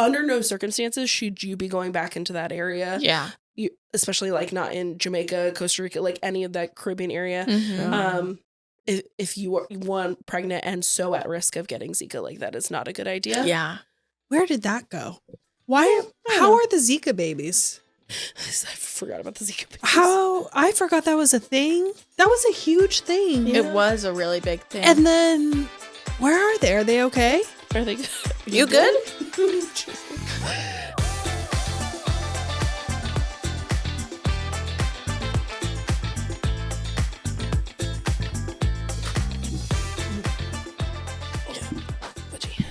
under no circumstances should you be going back into that area. Yeah. Especially like not in Jamaica, Costa Rica, like any of that Caribbean area. Mm-hmm. If you are one pregnant and so at risk of getting Zika, like that is not a good idea. Yeah. Where did that go? Why? How are the Zika babies? I forgot about the Zika babies. How? I forgot that was a thing. That was a huge thing. It was a really big thing. And then, where are they? Are they okay? Are they? You good?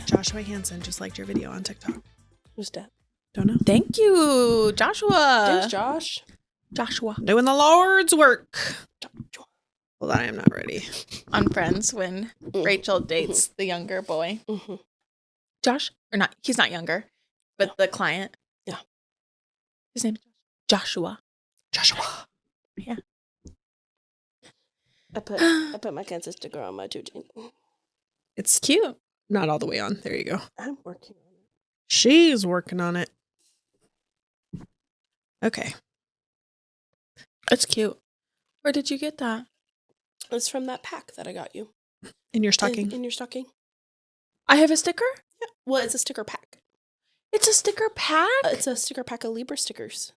Joshua Hansen just liked your video on TikTok. Who's that? Don't know. Thank you, Joshua. Thanks, Josh. Joshua. Doing the Lord's work. Hold on, I am not ready. On Friends when Rachel dates the younger boy. Mm-hmm. Josh? Or not, he's not younger, but the client. Yeah. His name is Joshua. Joshua. Yeah. I put my Kansas sticker on my 2 jeans. It's cute. Not all the way on. There you go. I'm working on it. She's working on it. Okay. It's cute. Where did you get that? It's from that pack that I got you. In your stocking. In your stocking. I have a sticker? Yeah. Well, it's a sticker pack. It's a sticker pack? It's a sticker pack of Libra stickers.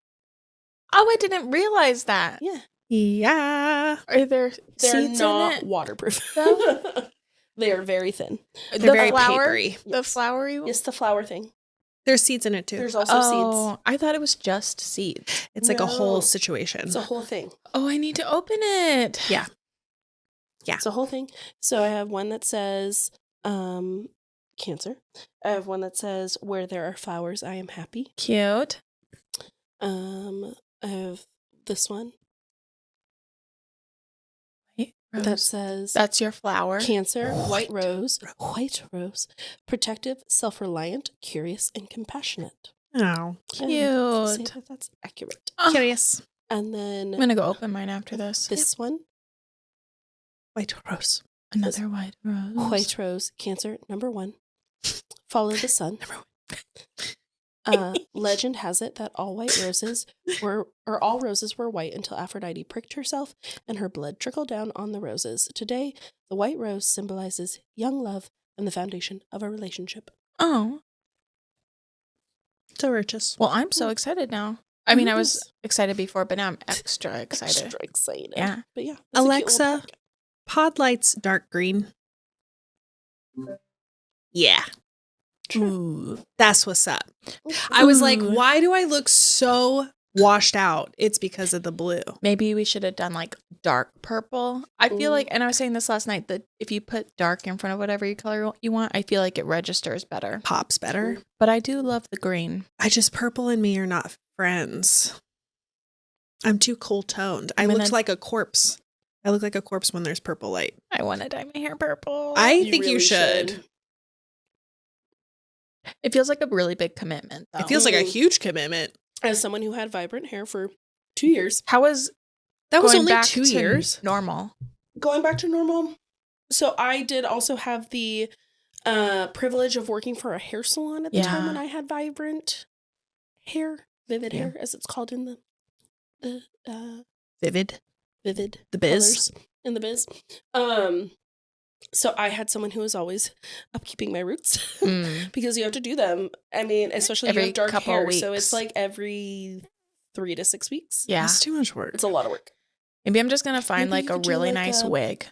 Oh, I didn't realize that. Yeah. Yeah. Are there They're seeds not in it? waterproof. though? They are very thin. They're very flower, papery. The Yes. flowery one? It's the flower thing. There's seeds in it too. There's also seeds. I thought it was just seeds. It's like a whole No. situation. It's a whole thing. Oh, I need to open it. Yeah. Yeah. It's a whole thing. So I have one that says Cancer. I have one that says where there are flowers, I am happy. Cute. I have this one Wait, that Rose. says That's your flower. Cancer, white rose, protective, self-reliant, curious, and compassionate. Oh. And say Cute. that that's accurate. Oh, Curious. And then I'm going to go open mine after this. this one, White rose. Another white rose. white rose, Cancer, number 1. Follow the sun. Number 1. Legend has it that all roses were white until Aphrodite pricked herself and her blood trickled down on the roses. Today, the white rose symbolizes young love and the foundation of a relationship. Oh. So riches. Well, I'm so excited now. I mean, I was Yes. excited before, but now I'm extra excited. Extra excited. Yeah. But yeah. it's a cute little Alexa, pack. pod lights dark green. Yeah. Ooh. That's what's up. I was like, Ooh. why do I look so washed out? It's because of the blue. Maybe we should have done like dark purple. I feel Ooh. like, and I was saying this last night, that if you put dark in front of whatever color you want, I feel like it registers better. Pops better. But I do love the green. Purple and me are not friends. I'm too cool toned. I I'm look gonna- like a corpse. I look like a corpse when there's purple light. I want to dye my hair purple. I think you really should. It feels like a really big commitment, though. It feels like a Mhm. huge commitment. As someone who had vibrant hair for 2 years, How was That was going only back 2 to years. normal? going back to normal. So I did also have the privilege of working for a hair salon at the time Yeah. when I had vibrant hair, vivid Yeah. hair, as it's called in the Vivid. vivid The biz. colors in the biz. So I had someone who was always upkeeping my roots Mm. because you have to do them. I mean, especially Every you have dark couple hair, so weeks. it's like every 3 to 6 weeks. Yeah. That's too much work. It's a lot of work. Maybe I'm just going to find Maybe like you a could do, really like, nice a- wig.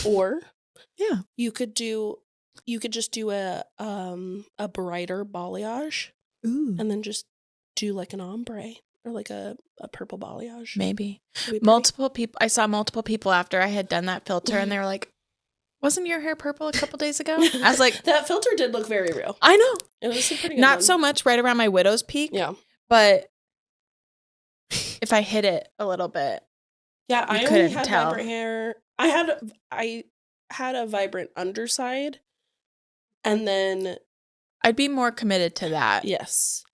Or Yeah. you could just do a brighter balayage Ooh. and then just do like an ombre or like a purple balayage. Maybe. It'd be pretty. Multiple people. I saw multiple people after I had done that filter and they were like, wasn't your hair purple a couple days ago? I was like, That filter did look very real. I know. It was a pretty good Not one. so much right around my widow's peak, Yeah. but if I hit it a little bit. Yeah, I only couldn't had tell. vibrant hair. I had a vibrant underside. And then I'd be more committed to that. yes.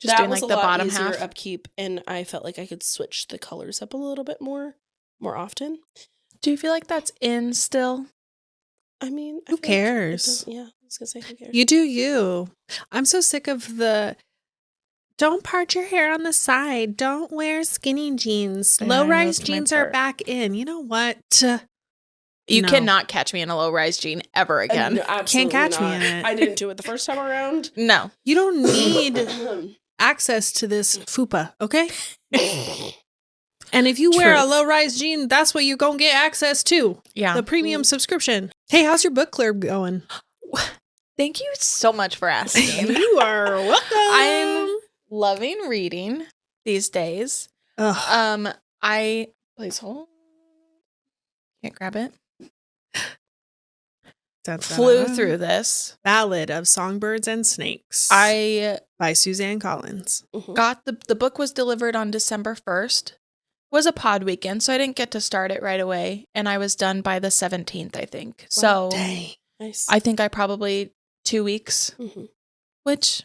Just that doing was like a the lot bottom easier half. upkeep, and I felt like I could switch the colors up a little bit more often. Do you feel like that's in still? I mean, I Who feel like it cares? doesn't- yeah, I was gonna say who cares. You do you. I'm so sick of the don't part your hair on the side. Don't wear skinny jeans. Yeah, I Low-rise moved my jeans are part. back in. You know what? You No. cannot catch me in a low-rise jean ever again. No, absolutely catch me not. in it. I didn't do it the first time around. No. You don't need access to this fupa, okay? And if you wear a Truth. low-rise jean, that's what you're going to get access to. Yeah. The premium subscription. Hey, how's your book club going? Thank you so much for asking. You are welcome. I'm loving reading these days. Ugh. Please hold. Can't grab it. Dun-dun-dun. Flew through this. Ballad of Songbirds and Snakes I by Suzanne Collins. got the book was delivered on December 1st. Was a pod weekend, so I didn't get to start it right away, and I was done by the 17th, I think. So Dang. Nice. I think I probably 2 weeks, which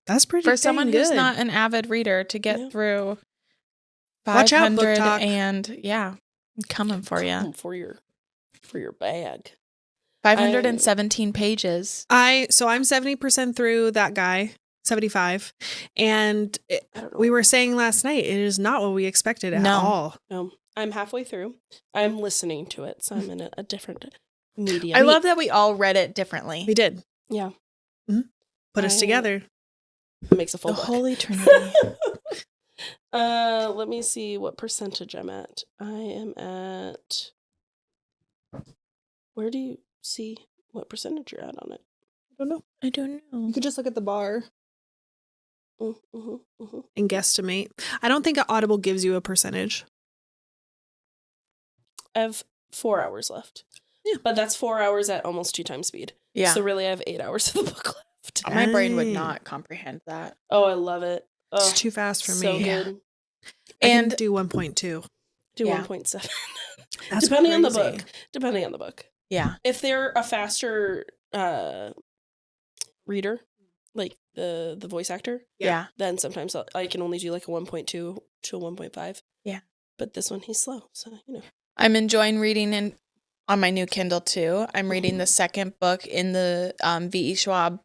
That's pretty for someone dang who's good. not an avid reader to get Yeah. through Watch out, Book 500 Talk. and yeah, I'm coming for you. For your bag. 517 pages. I'm 70% through that guy, 75. And I don't know. we were saying last night, it is not what we expected at No. all. No, I'm halfway through. I'm listening to it, so I'm in a different medium. I love that we all read it differently. We did. Yeah. Put us together. It makes a full The book. Holy Trinity. Let me see what percentage I'm at. I am at. Where do you see what percentage you're at on it? I don't know. I don't know. You could just look at the bar Mm-hmm. and guesstimate. I don't think Audible gives you a percentage. I have 4 hours left. Yeah. But that's 4 hours at almost 2 times speed. Yeah. So really, I have 8 hours of the book left. My brain would Dang. not comprehend that. Oh, I love it. Oh, It's too fast for so me. good. I can And do 1.2. Do Yeah. 1.7. That's Depending on the crazy. book. Depending on the book. yeah. If they're a faster reader, like the voice actor, Yeah. then sometimes I can only do like a 1.2 to a 1.5. Yeah. But this one, he's slow. So, I'm enjoying reading on my new Kindle too. I'm reading the second book in the V.E. Schwab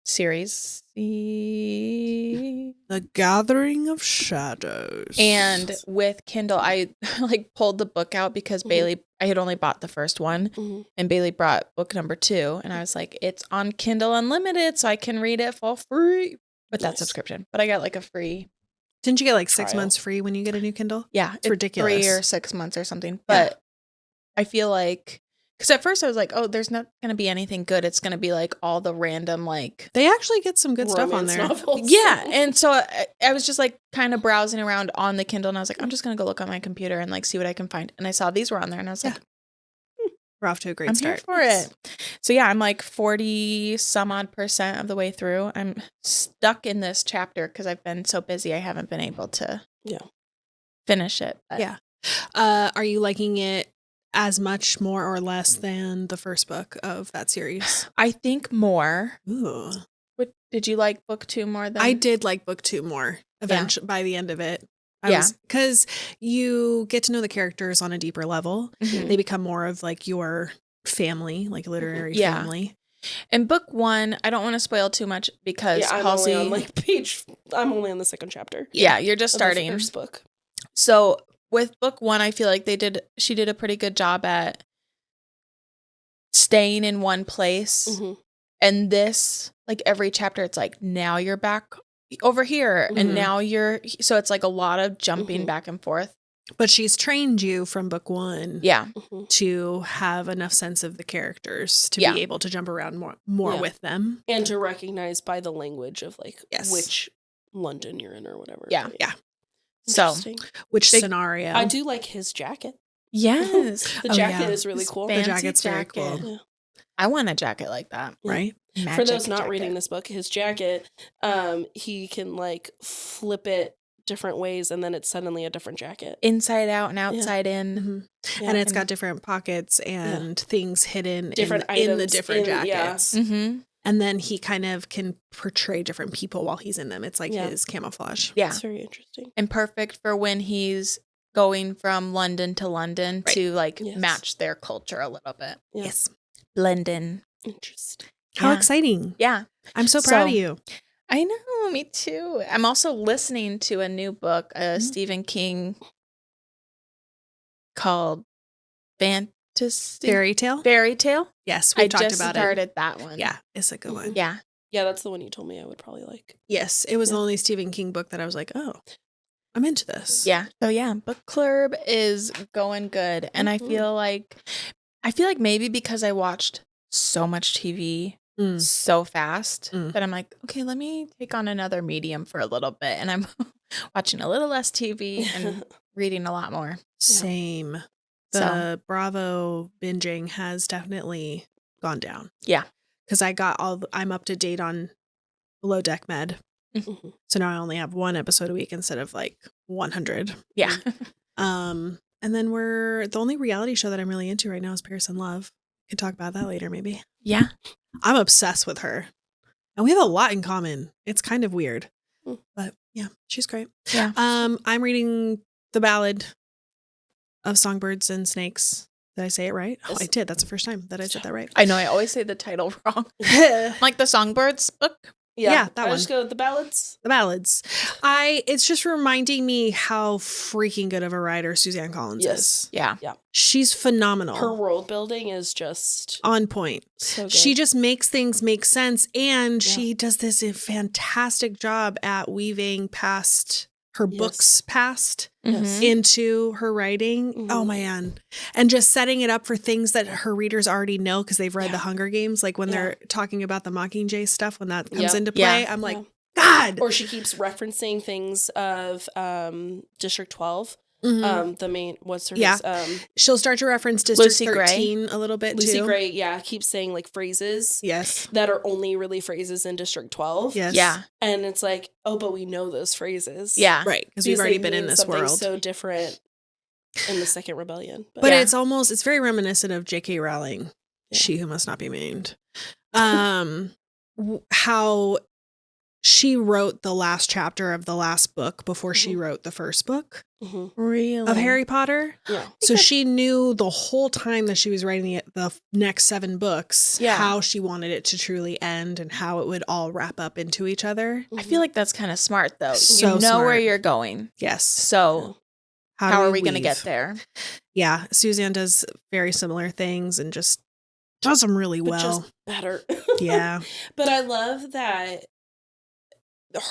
series. The Gathering of Shadows. And with Kindle, I like pulled the book out because Bailey, I had only bought the first one, and Bailey brought book number 2, and I was like, it's on Kindle Unlimited, so I can read it for free with that Nice. subscription. But I got like a free, Didn't you get like 6 Trial. months free when you get a new Kindle? yeah, It's ridiculous. 3 or 6 months or something. But I feel like, because at first I was like, oh, there's not going to be anything good. It's going to be like all the random like. They actually get some good stuff on romance there. novels. Yeah. And so I was just like kind of browsing around on the Kindle, and I was like, I'm just going to go look on my computer and like see what I can find. And I saw these were on there, and I was like, We're off to a great I'm start. here for it. So yeah, I'm like 40 some odd % of the way through. I'm stuck in this chapter because I've been so busy. I haven't been able to finish it. But Yeah. Are you liking it as much, more or less than the first book of that series? I think more. Ooh. What did you like book 2 more than I did like book 2 more eventually by the end of it. Yeah. Because you get to know the characters on a deeper level. Mhm. They become more of like your family, like literary Yeah. family. In book 1, I don't want to spoil too much because I'm Halsey. only I'm only on the second chapter. Yeah, you're just of the starting. first book. So with book 1, I feel like she did a pretty good job at staying in one place. And this, like every chapter, it's like, now you're back over here. And now so it's like a lot of jumping back and forth. But she's trained you from book 1 Yeah. to have enough sense of the characters to Yeah. be able to jump around more Yeah. with them. And to recognize by the language of like Yes. which London you're in or whatever. Yeah. Yeah. So, Interesting. Which Big- scenario? I do like his jacket. yes. The Oh, jacket yeah. is really His cool. The fancy jacket's very cool. Yeah. I want a jacket like that. Right? For Magic those not jacket. reading this book, his jacket, he can like flip it different ways and then it's suddenly a different jacket. Inside out and outside in. Mhm. Yeah. And it's got different pockets and things hidden Different in the items different in- yeah. jackets. Mm-hmm. And then he kind of can portray different people while he's in them. It's like Yeah. his camouflage. Yeah. It's very interesting. And perfect for when he's going from London to London Right. to like Yes. match their culture a little bit. Yeah. Yes. blend in. Interesting. How Yeah. exciting. Yeah. I'm so proud of So- you. I know, me too. I'm also listening to a new book, Stephen King, called Fantasy Fairy tale? Fairy Tale. Yes, we I talked just about it. started that one. Yeah, it's a good one. Yeah. Yeah, that's the one you told me I would probably like. Yes, it was Yeah. the only Stephen King book that I was like, oh, I'm into this. Yeah. So yeah, Book Clurb is going good. And Mhm. I feel like maybe because I watched so much TV Mm. so fast Mm. that I'm like, okay, let me take on another medium for a little bit. And I'm watching a little less TV and reading a lot more. Same. The Bravo binging has definitely gone down. Yeah. Because I'm up to date on Below Deck Med. Mhm. So now I only have one episode a week instead of like 100. Yeah. And then the only reality show that I'm really into right now is Paris in Love. We could talk about that later, maybe. Yeah. I'm obsessed with her. And we have a lot in common. It's kind of weird. Mm. But yeah, she's great. Yeah. I'm reading the Ballad of Songbirds and Snakes. Did I say it right? Oh, Yes. I did. That's the first time that I said that right. I know I always say the title wrong. Like the Songbirds book. Yeah, that I one. just go with the ballads. The Ballads. It's just reminding me how freaking good of a writer Suzanne Collins is. Yeah. She's phenomenal. Her world building is just On point. so good. She just makes things make sense, and Yeah. she does this fantastic job at weaving past her Yes. books past Yes. into her writing. Mhm. Oh man. And just setting it up for things that her readers already know because they've read Yeah. the Hunger Games. Like when Yeah. they're talking about the Mockingjay stuff, when that comes Yeah. into play, Yeah. I'm like, Yeah. God. Or she keeps referencing things of District 12. Mhm. The main what's her Yeah. face? She'll start to reference District Lucy Gray. 13 a little bit Lucy too. Gray, yeah, keeps saying like phrases Yes. that are only really phrases in District 12. Yes. Yeah. And it's like, oh, but we know those phrases. Yeah. Right. Because we've Because already they been in mean this something world. so different in the Second Rebellion. But Yeah. it's very reminiscent of J.K. Rowling, Yeah. she who must not be named. How she wrote the last chapter of the last book before she Mhm. wrote the first book Mhm. Really? of Harry Potter. Yeah. So she knew the whole time that she was writing the next 7 books, Yeah. how she wanted it to truly end and how it would all wrap up into each other. I feel like that's kind of smart though. So you know where smart. you're going. Yes. So how do are we going to weave? get there? Yeah. Suzanne does very similar things and just does them really But well. just better. Yeah. But I love that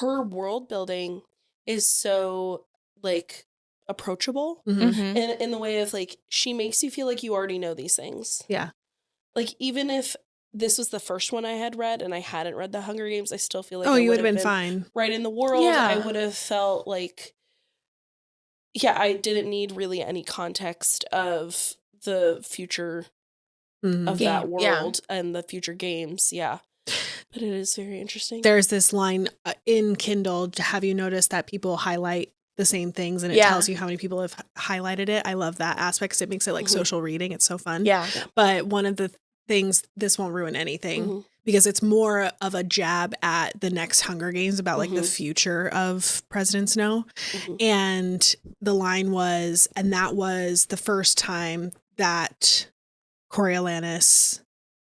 her world building is so like approachable Mhm. Mhm. in the way of like she makes you feel like you already know these things. Yeah. Like even if this was the first one I had read and I hadn't read the Hunger Games, I still feel like Oh, I you would would have been fine. right in the world. Yeah. I would have felt like I didn't need really any context of the future Mhm. of that Game, yeah. world and the future games. Yeah. But it is very interesting. There's this line in Kindle. Have you noticed that people highlight the same things and it Yeah. tells you how many people have highlighted it? I love that aspect because it makes it like Mhm. social reading. It's so fun. Yeah. But one of the things, this won't ruin anything Mhm. because it's more of a jab at the next Hunger Games about like the Mhm. future of President Snow. Mhm. And the line was, and that was the first time that Coriolanus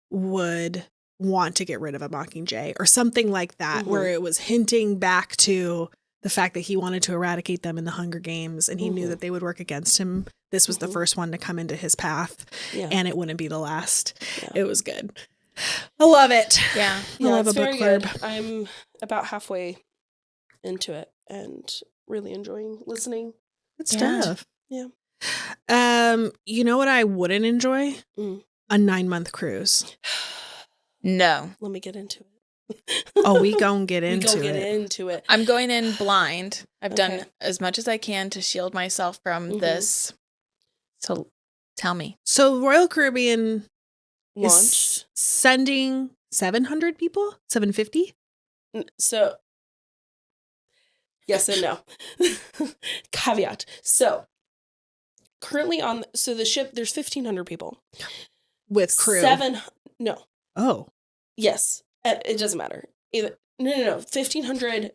would want to get rid of a Mockingjay or something like that, Mhm. where it was hinting back to the fact that he wanted to eradicate them in the Hunger Games and he knew Mhm. that they would work against him. This was the Mhm. first one to come into his path Yeah. and it wouldn't be the last. Yeah. It was good. I love it. Yeah. I love it's a book very club. good. I'm about halfway into it and really enjoying listening. Good Yeah. stuff. Yeah. You know what I wouldn't enjoy? Mm. A 9-month cruise. No. Let me get into it. Oh, we gon' get We into go get it. into it. I'm going in blind. I've done Okay. as much as I can to shield myself from Mhm. this. So tell me. So Royal Caribbean is Launched. sending 700 people? 750? So, yes and no. Caveat. So, currently so the ship, there's 1,500 people. With crew. No. Oh. Yes. It doesn't matter. No. 1,500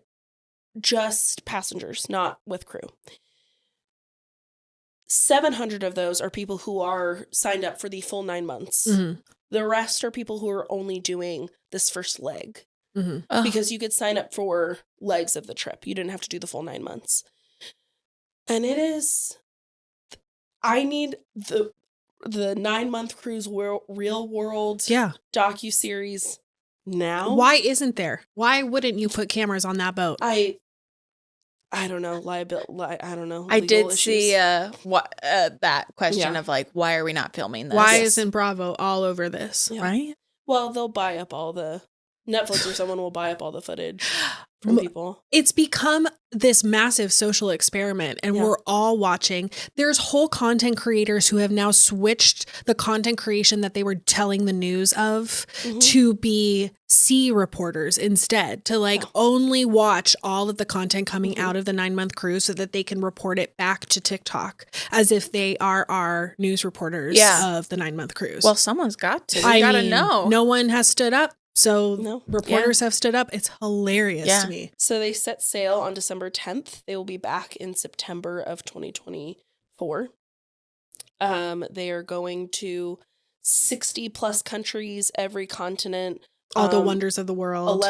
just passengers, not with crew. 700 of those are people who are signed up for the full 9 months. Mm-hmm. The rest are people who are only doing this first leg. Mm-hmm. Because you could sign up for legs of the trip. You didn't have to do the full 9 months. And it is... I need the 9-month cruise real world docuseries now. Why isn't there? Why wouldn't you put cameras on that boat? I don't know. I don't know. I did issues. see that question of like, why are we not filming this? Why isn't Bravo all over this? Yeah. Right? Well, they'll buy up all the Netflix or someone will buy up all the footage from people. It's become this massive social experiment and we're all watching. There's whole content creators who have now switched the content creation that they were telling the news of to be sea reporters instead, to like only watch all of the content coming out of the 9-month cruise so that they can report it back to TikTok as if they are our news reporters of the 9-month cruise. Well, someone's got to. I gotta know. No one has stood up. So reporters have stood up. It's hilarious to me. So they set sail on December 10th. They will be back in September of 2024. They are going to 60 plus countries, every continent. All the wonders of the world.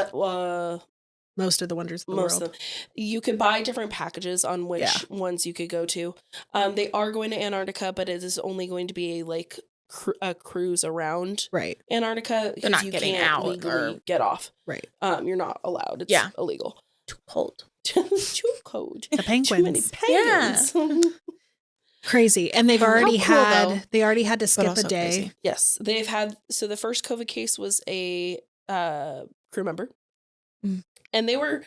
Most of the wonders of the world. Of them. You could buy different packages on which ones you could go to. They are going to Antarctica, but it is only going to be a cruise around Antarctica. They're not you getting can't out legally or get off. Right. You're not allowed. It's illegal. Too cold. Too cold. The penguins. Too many penguins. Yeah. Crazy. And they've already had to skip a day. Crazy. Yes. They've had, so the first COVID case was a crew member. And they were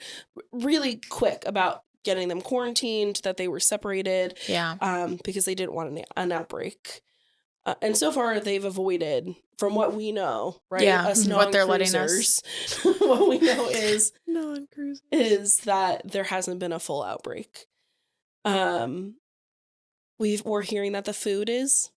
really quick about getting them quarantined, that they were separated. Yeah. Because they didn't want an outbreak. And so far, they've avoided, from what we know, right? Yeah, us what they're letting us. What we know is non-cruisers is that there hasn't been a full outbreak. We're hearing that the food is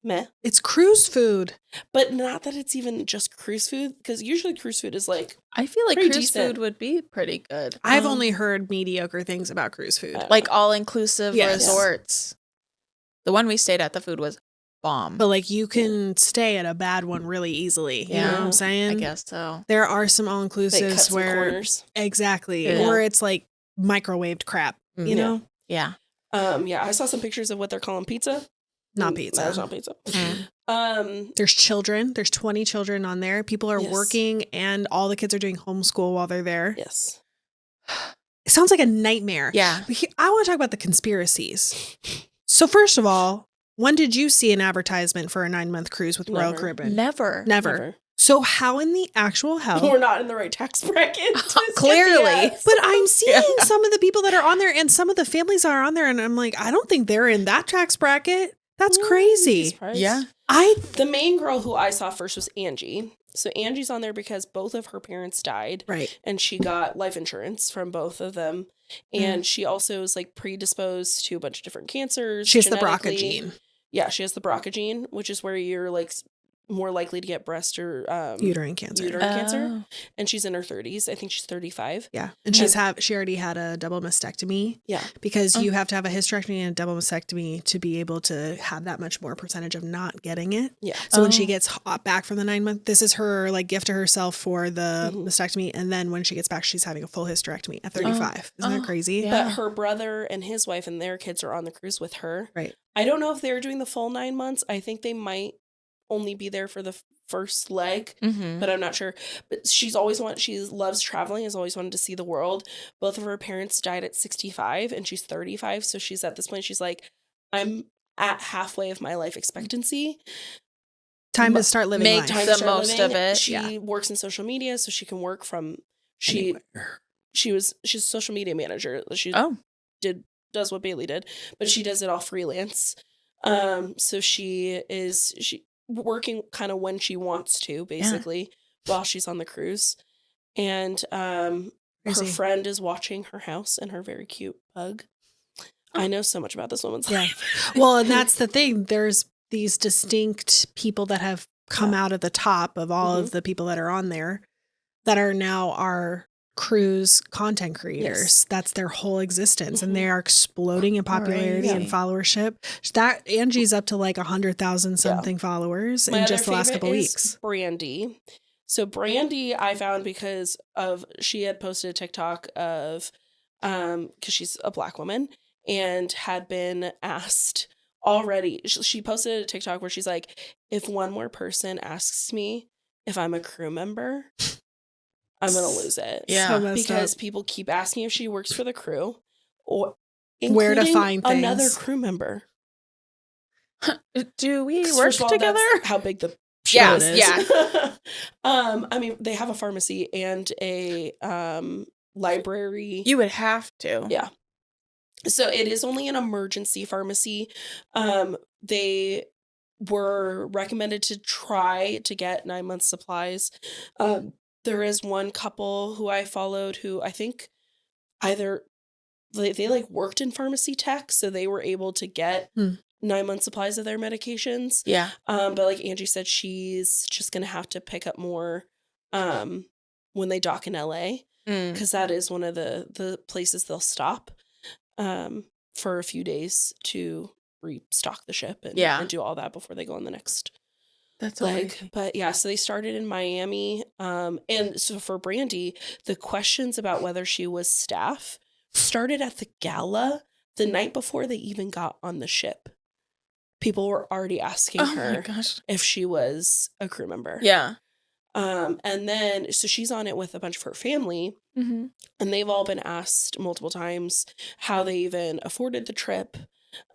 meh. It's cruise food, but not that it's even just cruise food, because usually cruise food is like I feel like cruise food would be pretty good. I've only heard mediocre things about cruise food, like all-inclusive resorts. The one we stayed at, the food was bomb. But like you can stay at a bad one really easily. You know what I'm saying? I guess so. There are some all-inclusives where where it's like microwaved crap, you know? Yeah. I saw some pictures of what they're calling pizza. Not pizza. That's not pizza. There's children. There's 20 children on there. People are working and all the kids are doing homeschool while they're there. Yes. It sounds like a nightmare. Yeah. I want to talk about the conspiracies. So first of all, when did you see an advertisement for a 9-month cruise with Royal Caribbean? Never. So how in the actual hell? We're not in the right tax bracket. Clearly. But I'm seeing some of the people that are on there and some of the families are on there and I'm like, I don't think they're in that tax bracket. That's crazy. Yeah. The main girl who I saw first was Angie. So Angie's on there because both of her parents died. Right. And she got life insurance from both of them. And she also is like predisposed to a bunch of different cancers. She has the BRCA gene. Yeah, she has the BRCA gene, which is where you're like more likely to get breast or uterine cancer. And she's in her 30s. I think she's 35. Yeah. And she already had a double mastectomy. Yeah. Because you have to have a hysterectomy and a double mastectomy to be able to have that much more percentage of not getting it. Yeah. So when she gets back from the 9-month, this is her like gift to herself for the mastectomy. And then when she gets back, she's having a full hysterectomy at 35. Isn't that crazy? Yeah. But her brother and his wife and their kids are on the cruise with her. Right. I don't know if they're doing the full 9 months. I think they might only be there for the first leg, but I'm not sure. But she loves traveling, has always wanted to see the world. Both of her parents died at 65 and she's 35. So she's at this point, she's like, I'm at halfway of my life expectancy. Time to start living life. Make the most of it. She works in social media, so she can work from she's a social media manager. She does what Bailey did, but she does it all freelance. So she working kind of when she wants to, basically, while she's on the cruise. And her friend is watching her house and her very cute pug. I know so much about this woman's life. Well, and that's the thing. There's these distinct people that have come out of the top of all of the people that are on there that are now our cruise content creators. Yes. That's their whole existence, and they are exploding in popularity and Crazy. followership. That Angie's up to like 100,000 something followers My in other just the last favorite couple is weeks. Brandy. So Brandy I found because of she had posted a TikTok of because she's a Black woman and had been asked already. She posted a TikTok where she's like, if one more person asks me if I'm a crew member, I'm gonna lose it. Yeah. So messed Because up. people keep asking if she works for the crew or Where to including find another things. crew member. Do we 'Cause work first of all, together? that's how big the show Yeah, is. yeah. I mean, they have a pharmacy and a library. You would have to. Yeah. So it is only an emergency pharmacy. They were recommended to try to get 9 months supplies. There is one couple who I followed who I think either they like worked in pharmacy tech, so they were able to get 9 months supplies of their medications. Yeah. But like Angie said, she's just gonna have to pick up more when they dock in LA, because that is one of the places they'll stop for a few days to restock the ship and do all that before they go on the next That's leg. crazy. But yeah, so they started in Miami. And so for Brandy, the questions about whether she was staff started at the gala the night before they even got on the ship. People were already asking Oh my her gosh. if she was a crew member. Yeah. And then, so she's on it with a bunch of her family, Mm-hmm. and they've all been asked multiple times how they even afforded the trip,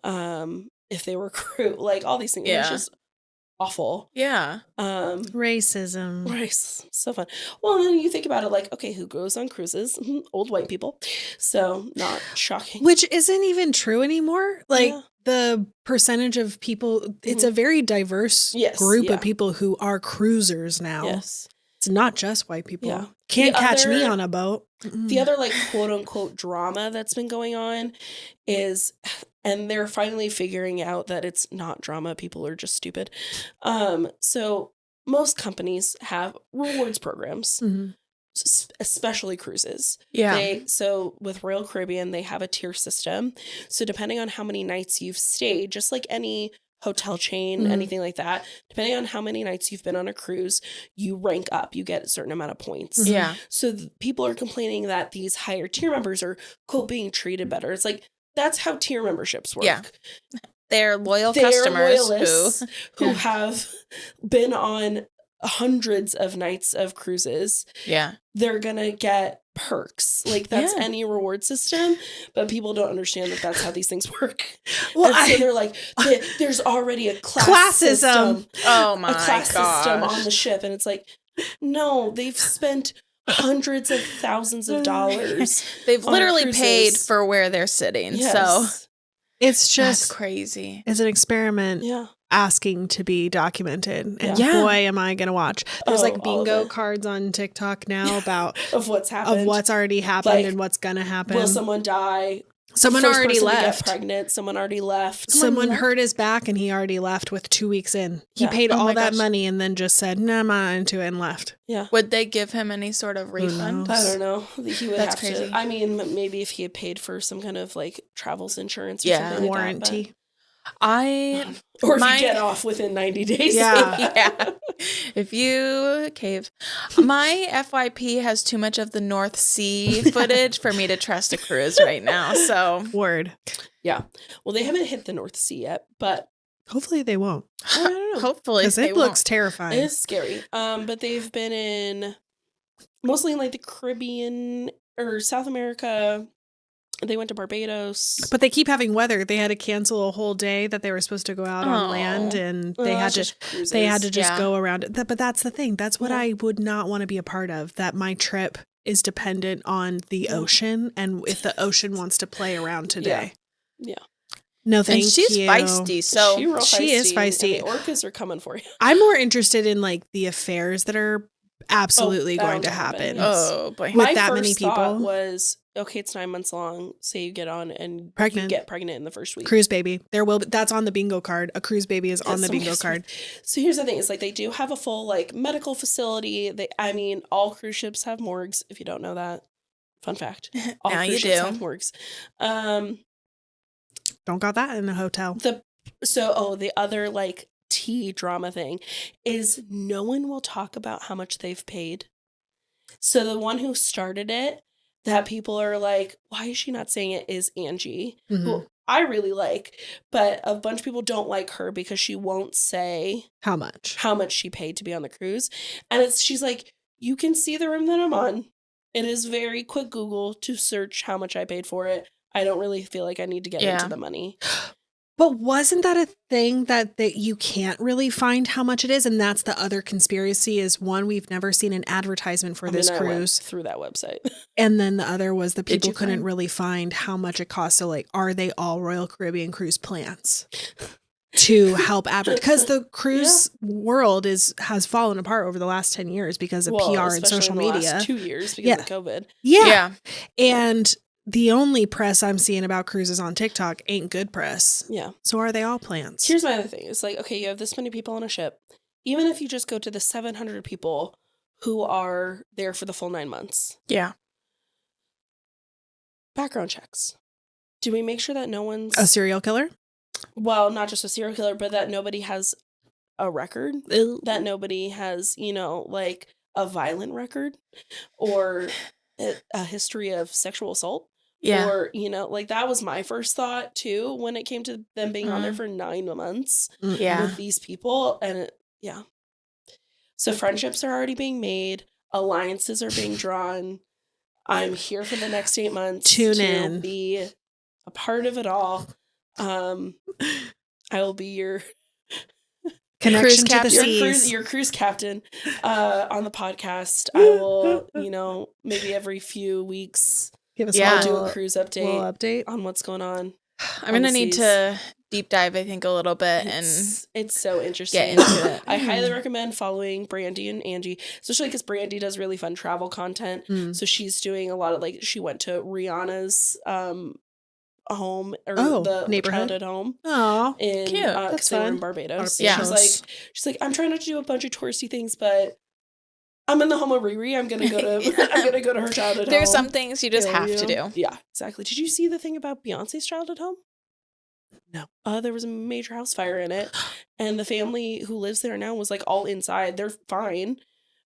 if they were crew, like all these things. Yeah. It's just awful. Yeah. Racism. Right. So fun. Well, and then you think about it like, okay, who goes on cruises? Old white people. So not shocking. Which isn't even true anymore. Like Yeah. the percentage of people, it's a very diverse Yes, group yeah. of people who are cruisers now. Yes. It's not just white people. Yeah. Can't The catch me other- on a boat. The other like quote unquote drama that's been going on is, and they're finally figuring out that it's not drama. People are just stupid. So most companies have rewards programs, Mhm. especially cruises. Yeah. So with Royal Caribbean, they have a tier system. So depending on how many nights you've stayed, just like any hotel chain, anything like that, depending on how many nights you've been on a cruise, you rank up, you get a certain amount of points. Yeah. So people are complaining that these higher tier members are, quote, being treated better. It's like, that's how tier memberships work. Yeah. They're loyal They're customers loyalists who Yeah. have been on hundreds of nights of cruises. Yeah. They're going to get perks. Like, that's Yeah. any reward system, but people don't understand that that's how these things work. Well, And so they're like, there's already a classism. Classism. Oh my A class system gosh. on the ship. And it's like, no, they've spent hundreds of thousands of dollars. They've on literally cruises. paid for where they're sitting. So Yes. It's that's just, crazy. it's an experiment Yeah. asking to be documented. And Yeah. boy, am I going to watch. There's Oh, like all of bingo it. cards on TikTok now about Of what's happened. of what's already happened Like, and what's going to happen. Will someone die? Someone First already person to get left. pregnant. Someone already left. Someone hurt his back and he already left with 2 weeks in. He Yeah. paid Oh all my that gosh. money and then just said, "No, I'm not into it," and left. Yeah. Would they give him any sort of refund? knows? I don't know. He would That's have crazy. to. I mean, maybe if he had paid for some kind of like travels insurance or Yeah. something like Warranty. that. I But, or if My- you get off within 90 days. Yeah. yeah. If you cave. My FYP has too much of the North Sea footage for me to trust a cruise right now. So Word. Yeah. Well, they haven't hit the North Sea yet, but Hopefully they won't. I don't know. hopefully Because they it won't. looks terrifying. It is scary. But they've been in mostly in like the Caribbean or South America. They went to Barbados. But they keep having weather. They had to cancel a whole day that they were supposed to go out on Oh. land, and Well, they had that's to. just cruises. They had to just Yeah. go around it. But that's the thing. That's what Yeah. I would not want to be a part of. That my trip is dependent on the Yeah. ocean, and if the ocean wants to play around today. Yeah. No, thank and she's you. feisty. So she is feisty. And the orcas are coming for you. I'm more interested in like the affairs that are absolutely bound going to to happen, happen. yes. oh boy. With My that first many thought people. was, okay, it's 9 months long. Say you get on and Pregnant. you get pregnant in the first week. Cruise baby. There will be, that's on the bingo card. A cruise baby is on the Someone bingo just- card. So here's the thing: it's like they do have a full like medical facility. I mean, all cruise ships have morgues. If you don't know that, Fun fact. All Now you cruise ships do. have morgues. Don't got that in a hotel. The other like tea drama thing is no one will talk about how much they've paid. So the one who started it, that people are like, why is she not saying it, is Angie, who I really like, but a bunch of people don't like her because she won't say how much she paid to be on the cruise. And she's like, you can see the room that I'm on. It is very quick Google to search how much I paid for it. I don't really feel like I need to get into the money. But wasn't that a thing that you can't really find how much it is? And that's the other conspiracy is one, we've never seen an advertisement for this cruise. I went through that website. And then the other was the people couldn't really find how much it costs. So like, are they all Royal Caribbean cruise plans to help advertise? Because the cruise world has fallen apart over the last 10 years because of PR and social media. The last 2 years because of COVID. Yeah. And the only press I'm seeing about cruises on TikTok ain't good press. Yeah. So are they all plans? Here's my other thing. It's like, okay, you have this many people on a ship. Even if you just go to the 700 people who are there for the full 9 months. Yeah. Background checks. Do we make sure that no one's a serial killer? Well, not just a serial killer, but that nobody has a record. That nobody has, like a violent record or a history of sexual assault. Yeah. Or, like that was my first thought too when it came to them being on there for 9 months with these people. And so friendships are already being made. Alliances are being drawn. I'm here for the next 8 months. Tune to in. Be a part of it all. I will be your connection to the seas. Your cruise captain on the podcast. I will, maybe every few weeks give us I'll do a cruise update, update on what's going on. I'm going to need to deep dive, I think, a little bit it's so interesting. Get into it. I highly recommend following Brandy and Angie, especially because Brandy does really fun travel content. So she's doing a lot of she went to Rihanna's home or the neighborhood childhood home. Oh, in cute. That's they were fun. in Barbados. Yeah. She's like, I'm trying not to do a bunch of touristy things, but I'm in the home of Riri. I'm gonna go to her childhood home. There's some things you just have to do. Yeah, exactly. Did you see the thing about Beyonce's childhood home? No. There was a major house fire in it, and the family who lives there now was like all inside. They're fine.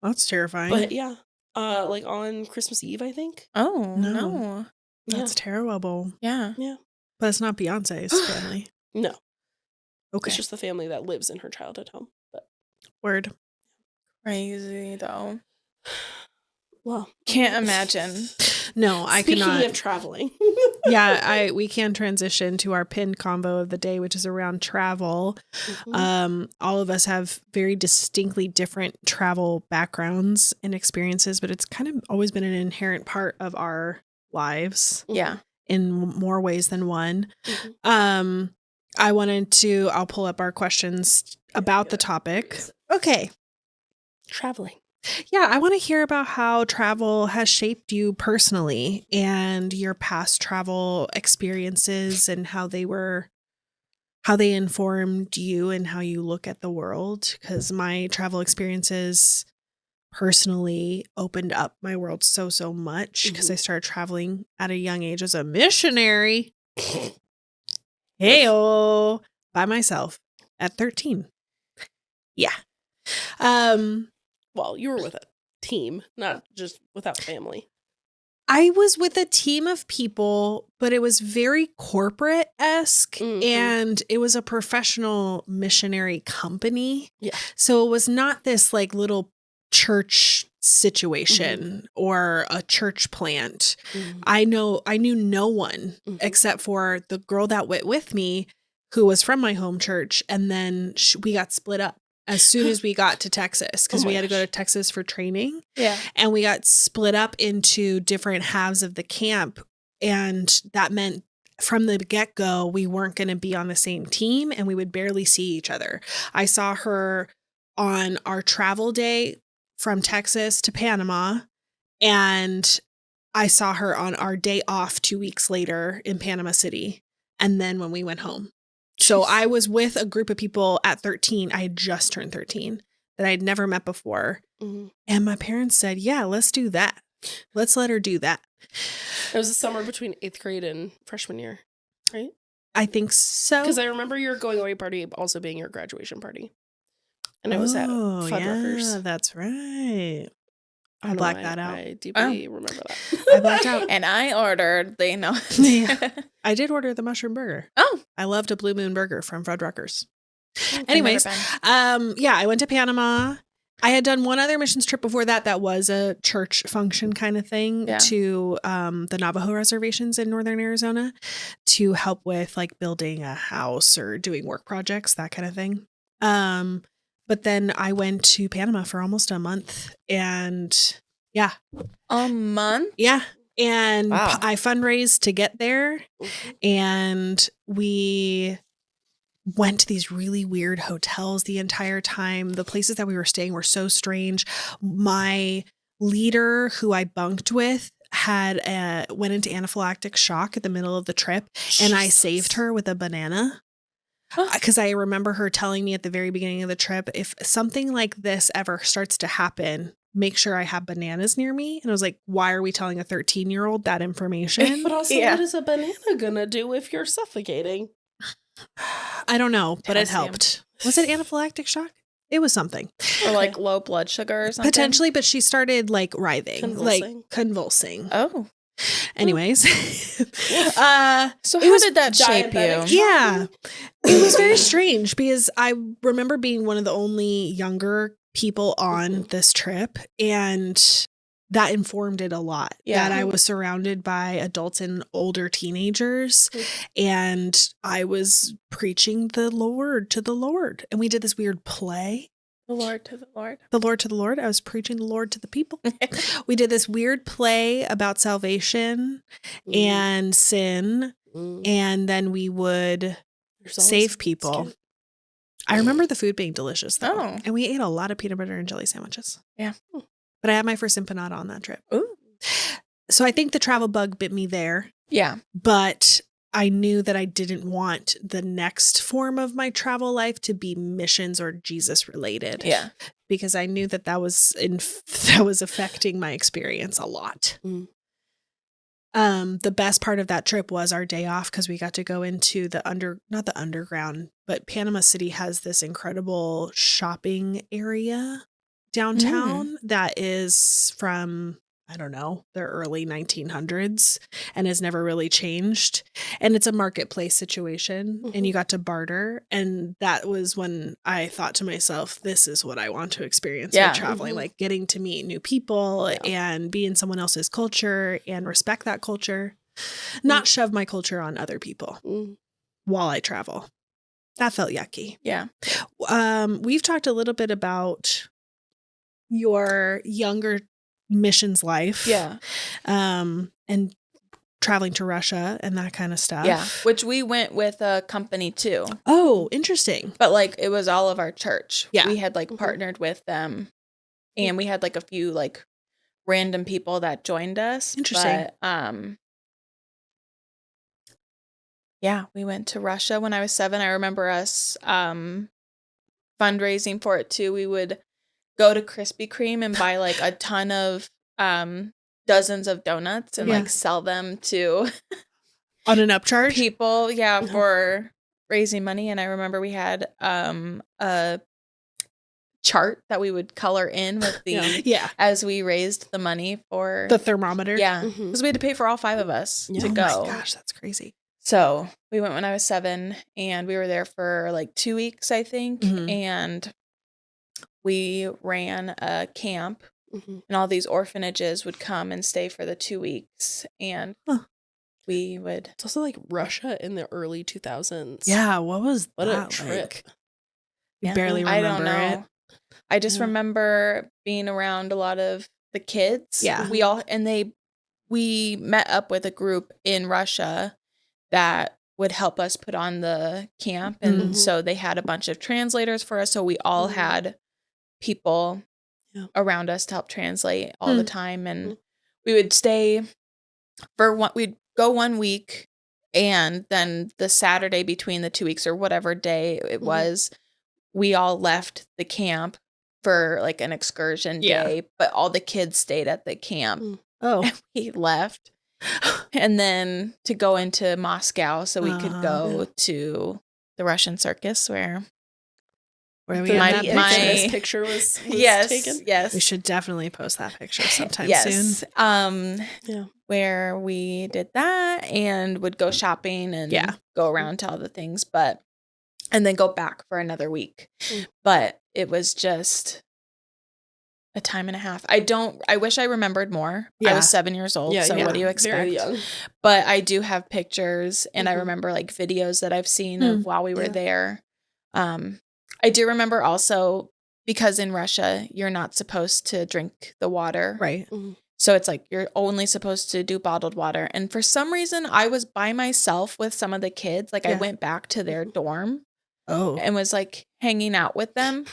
That's terrifying. But yeah, like on Christmas Eve, I think. Oh no. That's terrible. Yeah. Yeah. But it's not Beyonce's family. No. Okay. It's just the family that lives in her childhood home. But word. Crazy though. Well, can't imagine. No, I cannot. Speaking of traveling. Yeah, we can transition to our pinned convo of the day, which is around travel. All of us have very distinctly different travel backgrounds and experiences, but it's kind of always been an inherent part of our lives. Yeah. In more ways than one. I'll pull up our questions about the topic. Okay. Traveling. Yeah, I want to hear about how travel has shaped you personally and your past travel experiences and how they informed you and how you look at the world. Because my travel experiences personally opened up my world so much because I started traveling at a young age as a missionary. Heyo, by myself at 13. Yeah. Well, you were with a team, not just without family. I was with a team of people, but it was very corporate-esque and it was a professional missionary company. Yeah. So it was not this like little church situation or a church plant. I knew no one except for the girl that went with me who was from my home church. And then we got split up as soon as we got to Texas because we had to go to Texas for training. Yeah. And we got split up into different halves of the camp. And that meant from the get-go, we weren't going to be on the same team and we would barely see each other. I saw her on our travel day from Texas to Panama, and I saw her on our day off 2 weeks later in Panama City. And then when we went home. So I was with a group of people at 13. I had just turned 13 that I'd never met before. And my parents said, yeah, let's do that. Let's let her do that. It was the summer between 8th grade and freshman year, right? I think so. Because I remember your going away party also being your graduation party. And it was at Fuddruckers. Yeah, that's right. I blacked that out. I deeply remember that. I blacked out. And I ordered, Yeah. I did order the mushroom burger. Oh. I loved a Blue Moon burger from Fuddruckers. I've Anyways, never been. yeah, I went to Panama. I had done one other missions trip before that. That was a church function kind of thing to the Navajo reservations in northern Arizona to help with like building a house or doing work projects, that kind of thing. But then I went to Panama for almost a month, and yeah. A month? Yeah. And wow. I fundraised to get there, and we went to these really weird hotels the entire time. The places that we were staying were so strange. My leader, who I bunked with, went into anaphylactic shock at the middle of the trip, and I saved her with a banana. Because I remember her telling me at the very beginning of the trip, if something like this ever starts to happen, make sure I have bananas near me. And I was like, why are we telling a 13-year-old that information? But also, what is a banana gonna do if you're suffocating? I don't know, but it helped. Was it anaphylactic shock? It was something. Or like low blood sugar or something? Potentially, but she started like writhing, like convulsing. Oh. Anyways. So how did that shape you? Yeah. It was very strange because I remember being one of the only younger people on this trip, and that informed it a lot. That I was surrounded by adults and older teenagers, and I was preaching the Lord to the Lord. And we did this weird play. The Lord to the Lord. The Lord to the Lord. I was preaching the Lord to the people. We did this weird play about salvation and sin, and then we would save people. I remember the food being delicious, though. Oh. And we ate a lot of peanut butter and jelly sandwiches. Yeah. But I had my first empanada on that trip. Ooh. So I think the travel bug bit me there. Yeah. But I knew that I didn't want the next form of my travel life to be missions or Jesus related. Yeah. Because I knew that was affecting my experience a lot. The best part of that trip was our day off, because we got to go into not the underground, but Panama City has this incredible shopping area downtown that is from, I don't know, the early 1900s and has never really changed. And it's a marketplace situation, and you got to barter. And that was when I thought to myself, this is what I want to experience by traveling, like getting to meet new people and be in someone else's culture and respect that culture, not shove my culture on other people while I travel. That felt yucky. Yeah. We've talked a little bit about your younger missions life. Yeah. And traveling to Russia and that kind of stuff. Yeah. Which we went with a company too. Oh, interesting. But like it was all of our church. Yeah. We had like partnered with them, and we had like a few like random people that joined us. Interesting. But, yeah, we went to Russia when I was 7. I remember us fundraising for it too. We would go to Krispy Kreme and buy like a ton of dozens of donuts and like sell them to on an upcharge people, for raising money. And I remember we had a chart that we would color in with the as we raised the money for the thermometer. Yeah, because we had to pay for all 5 of us to go. Oh my gosh, that's crazy. So we went when I was 7, and we were there for like 2 weeks, I think, and we ran a camp, and all these orphanages would come and stay for the 2 weeks, and we would. It's also like Russia in the early 2000s. Yeah, what was what that a trip? Like? You barely remember I don't know. it. I just remember being around a lot of the kids. Yeah, we met up with a group in Russia that would help us put on the camp, and so they had a bunch of translators for us. So we all had people around us to help translate all the time, and we would stay we'd go 1 week, and then the Saturday between the 2 weeks or whatever day it was, we all left the camp for like an excursion day, but all the kids stayed at the camp. Oh, and we left And then to go into Moscow so we could go to the Russian circus where we The had that infamous picture. picture was taken. Yes. We should definitely post that picture sometime Yes. soon. Where we did that and would go shopping and go around to all the things, and then go back for another week. But it was just a time and a half. I wish I remembered more. I was 7 years old. So what do you expect? Very young. But I do have pictures and I remember like videos that I've seen of while we were there. I do remember also because in Russia, you're not supposed to drink the water. Right. So it's like you're only supposed to do bottled water. And for some reason, I was by myself with some of the kids. Like I went back to their dorm and was like hanging out with them.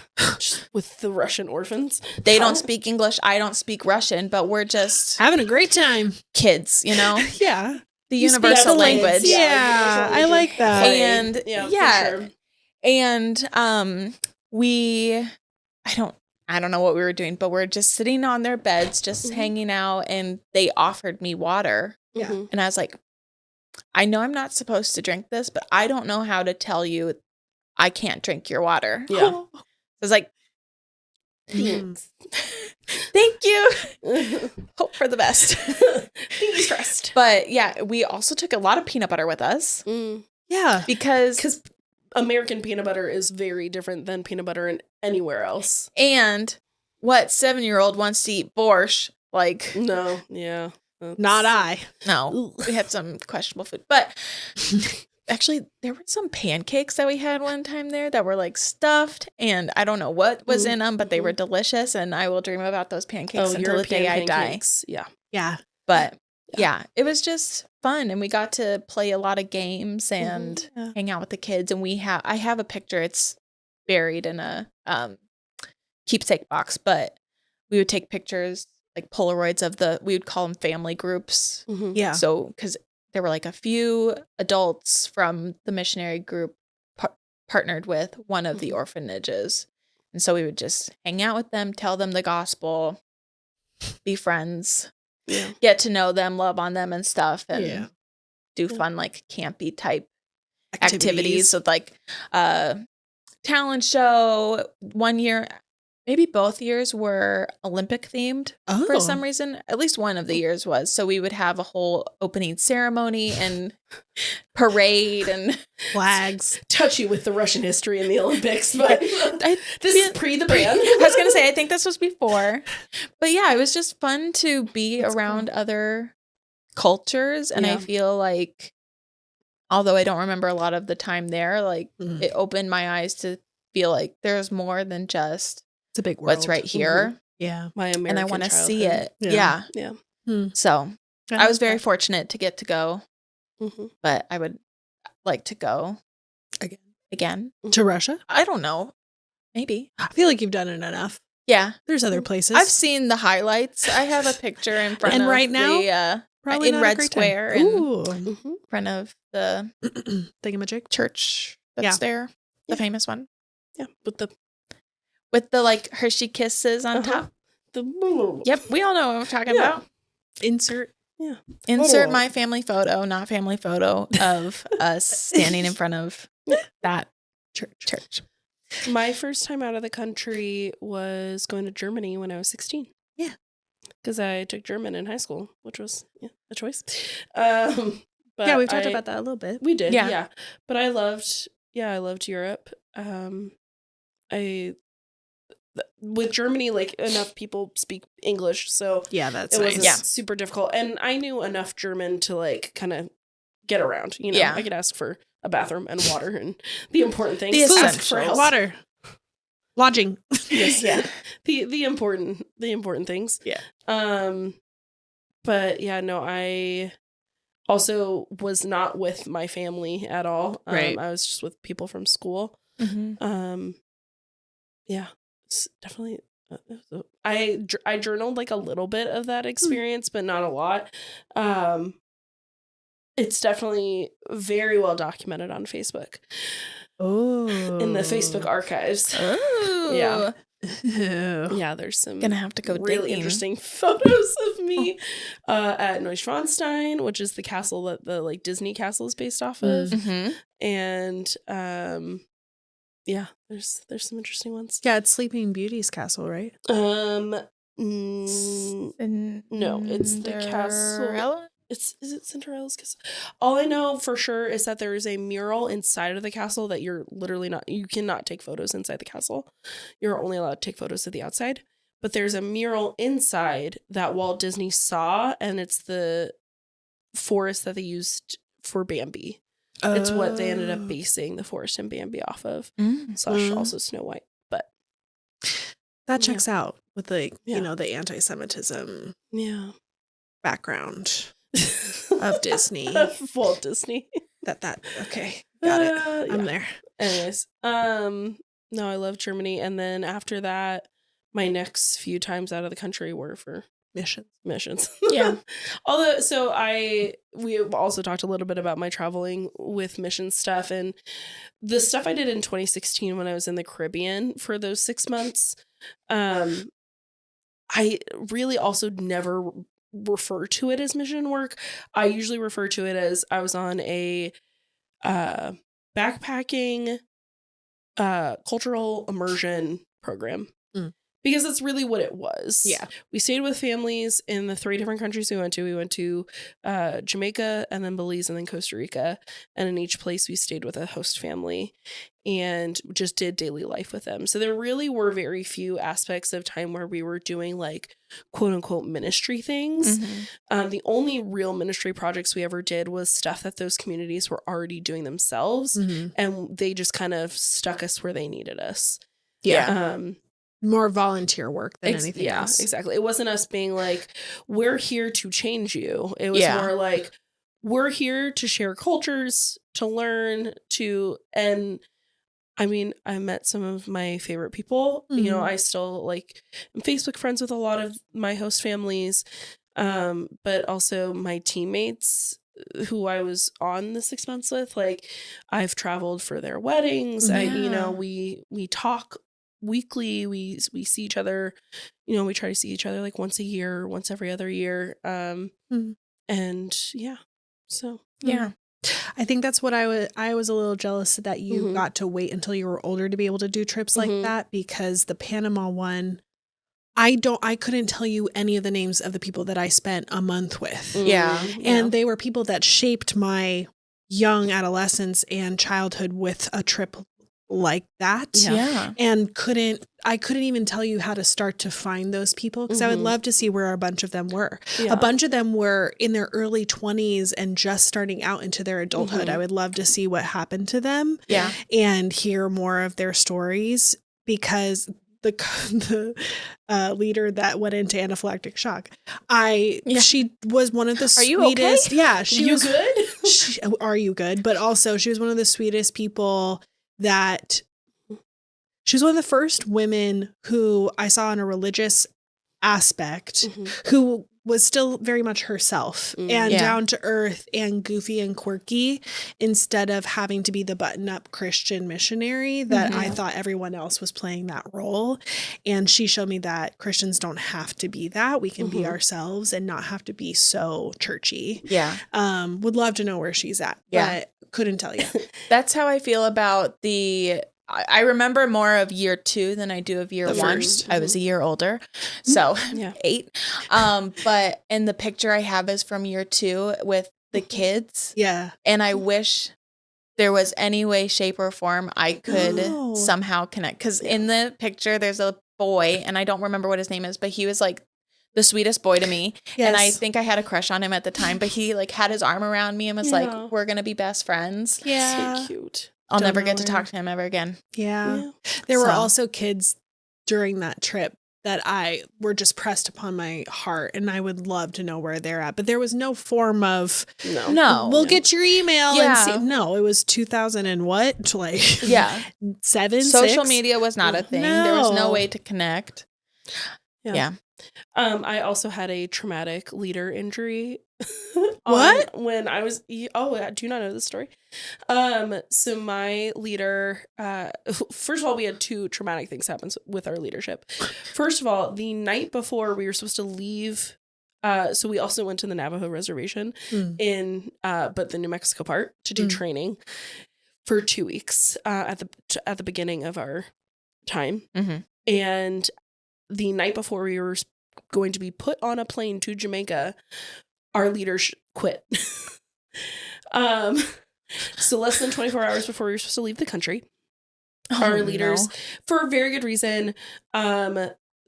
With the Russian orphans. They don't speak English. I don't speak Russian, but we're just having a great time. Kids, you know? Yeah. The universal language. Yeah. I like that. And for sure. And I don't know what we were doing, but we're just sitting on their beds, just hanging out, and they offered me water. Yeah. And I was like, I know I'm not supposed to drink this, but I don't know how to tell you I can't drink your water. Yeah. I was like, thanks. Thank you. Hope for the best. Fingers crossed. But yeah, we also took a lot of peanut butter with us. Yeah. Because American peanut butter is very different than peanut butter in anywhere else. And what 7-year-old wants to eat borscht? Like, no, yeah. Not I. No, we had some questionable food. But actually, there were some pancakes that we had one time there that were like stuffed. And I don't know what was in them, but they were delicious. And I will dream about those pancakes until the day I die. Yeah. Yeah. But yeah, it was just fun. And we got to play a lot of games and hang out with the kids. And I have a picture. It's buried in a keepsake box, but we would take pictures, like Polaroids we would call them family groups. Yeah. So, because there were like a few adults from the missionary group partnered with one of the orphanages. And so we would just hang out with them, tell them the gospel, be friends. Yeah. Get to know them, love on them and stuff, and do fun like campy type activities with like talent show. One year, maybe both years were Olympic themed for some reason. At least one of the years was. So we would have a whole opening ceremony and parade and flags. Touchy with the Russian history in the Olympics, but this is pre the ban. I was going to say, I think this was before. But yeah, it was just fun to be around other cultures. And I feel like, although I don't remember a lot of the time there, like it opened my eyes to feel like there's more than just it's a big world. What's right here. Yeah. My American and I want to see it. Yeah. So I was very fortunate to get to go, but I would like to go again to Russia. I don't know. Maybe. I feel like you've done it enough. Yeah. There's other places. I've seen the highlights. I have a picture in front and of right now, in Red Square in Ooh. front of the thingamajig church that's there. The famous one. Yeah. With the like Hershey Kisses on top. Yep, we all know what I'm talking about. Insert my family photo, not family photo of us standing in front of that church. My first time out of the country was going to Germany when I was 16. Yeah. Because I took German in high school, which was a choice. But yeah, we've talked about that a little bit. We did, yeah. But I loved Europe. With Germany, like enough people speak English, so that's it nice. wasn't super difficult, and I knew enough German to like kind of get around. You know, I could ask for a bathroom and water and the important things. The ask for help. Water, lodging. Yes, yeah. The important things. Yeah. But yeah, no, I also was not with my family at all. Right. I was just with people from school. Yeah. Definitely I journaled like a little bit of that experience, but not a lot. It's definitely very well documented on Facebook. In the Facebook archives. Yeah. Yeah, there's some gonna have to go really digging. interesting photos of me at Neuschwanstein, which is the castle that the like Disney castle is based off of. Mm-hmm. And yeah, there's some interesting ones. Yeah, it's Sleeping Beauty's castle, right? No, it's the castle. Cinderella? Is it Cinderella's castle? All I know for sure is that there is a mural inside of the castle that you're literally you cannot take photos inside the castle. You're only allowed to take photos of the outside. But there's a mural inside that Walt Disney saw, and it's the forest that they used for Bambi. It's what they ended up basing the forest in Bambi off of, / also Snow White. But that checks out with the Yeah. the anti-Semitism background of Disney. Of Walt Disney. Okay, got it. I'm there. Anyways, no, I love Germany, and then after that, my next few times out of the country were for missions. Yeah. Although, we also talked a little bit about my traveling with mission stuff, and the stuff I did in 2016 when I was in the Caribbean for those 6 months. I really also never refer to it as mission work. I usually refer to it as I was on a backpacking cultural immersion program. Because that's really what it was. Yeah. We stayed with families in the 3 different countries we went to. We went to Jamaica, and then Belize, and then Costa Rica. And in each place, we stayed with a host family and just did daily life with them. So there really were very few aspects of time where we were doing like quote unquote ministry things. Mm-hmm. The only real ministry projects we ever did was stuff that those communities were already doing themselves. And they just kind of stuck us where they needed us. Yeah. More volunteer work than anything else. Exactly. It wasn't us being like, we're here to change you. It was more like, we're here to share cultures, to learn, and I mean, I met some of my favorite people. I still am Facebook friends with a lot of my host families, but also my teammates who I was on the 6 months with. Like, I've traveled for their weddings. We talk weekly. We see each other, we try to see each other like once a year, once every other year. And so I think that's what I was a little jealous that you got to wait until you were older to be able to do trips like that, because the Panama one, I couldn't tell you any of the names of the people that I spent a month with. And they were people that shaped my young adolescence and childhood with a trip like that. And I couldn't even tell you how to start to find those people, because I would love to see where a bunch of them were. A bunch of them were in their early 20s and just starting out into their adulthood. I would love to see what happened to them and hear more of their stories, because the leader that went into anaphylactic shock, she was one of the sweetest. Okay? Yeah, she was good. Are you good? But also, she was one of the sweetest people. She was one of the first women who I saw in a religious aspect who was still very much herself and down to earth and goofy and quirky, instead of having to be the button up Christian missionary that I thought everyone else was playing that role. And she showed me that Christians don't have to be that. We can be ourselves and not have to be so churchy. Would love to know where she's at, but couldn't tell you. That's how I feel about I remember more of year 2 than I do of year 1. I was a year older. So 8. But in the picture I have is from year 2 with the kids. And I wish there was any way, shape, or form I could somehow connect. Because in the picture, there's a boy, and I don't remember what his name is, but he was like the sweetest boy to me. And I think I had a crush on him at the time, but he like had his arm around me and was like, we're going to be best friends. So cute. I'll never get to talk to him ever again. There were also kids during that trip that were just pressed upon my heart, and I would love to know where they're at. But there was no form of we'll get your email and see. No, it was 2000 and what? Like 7, Social 6? media was not a thing. There was no way to connect. I also had a traumatic leader injury. What? When I was, do you not know this story? So my leader, first of all, we had 2 traumatic things happen with our leadership. First of all, the night before we were supposed to leave So we also went to the Navajo reservation in but the New Mexico part to do training for 2 weeks at the beginning of our time. And the night before we were going to be put on a plane to Jamaica, our leaders quit. So less than 24 hours before we were supposed to leave the country, our leaders, for a very good reason,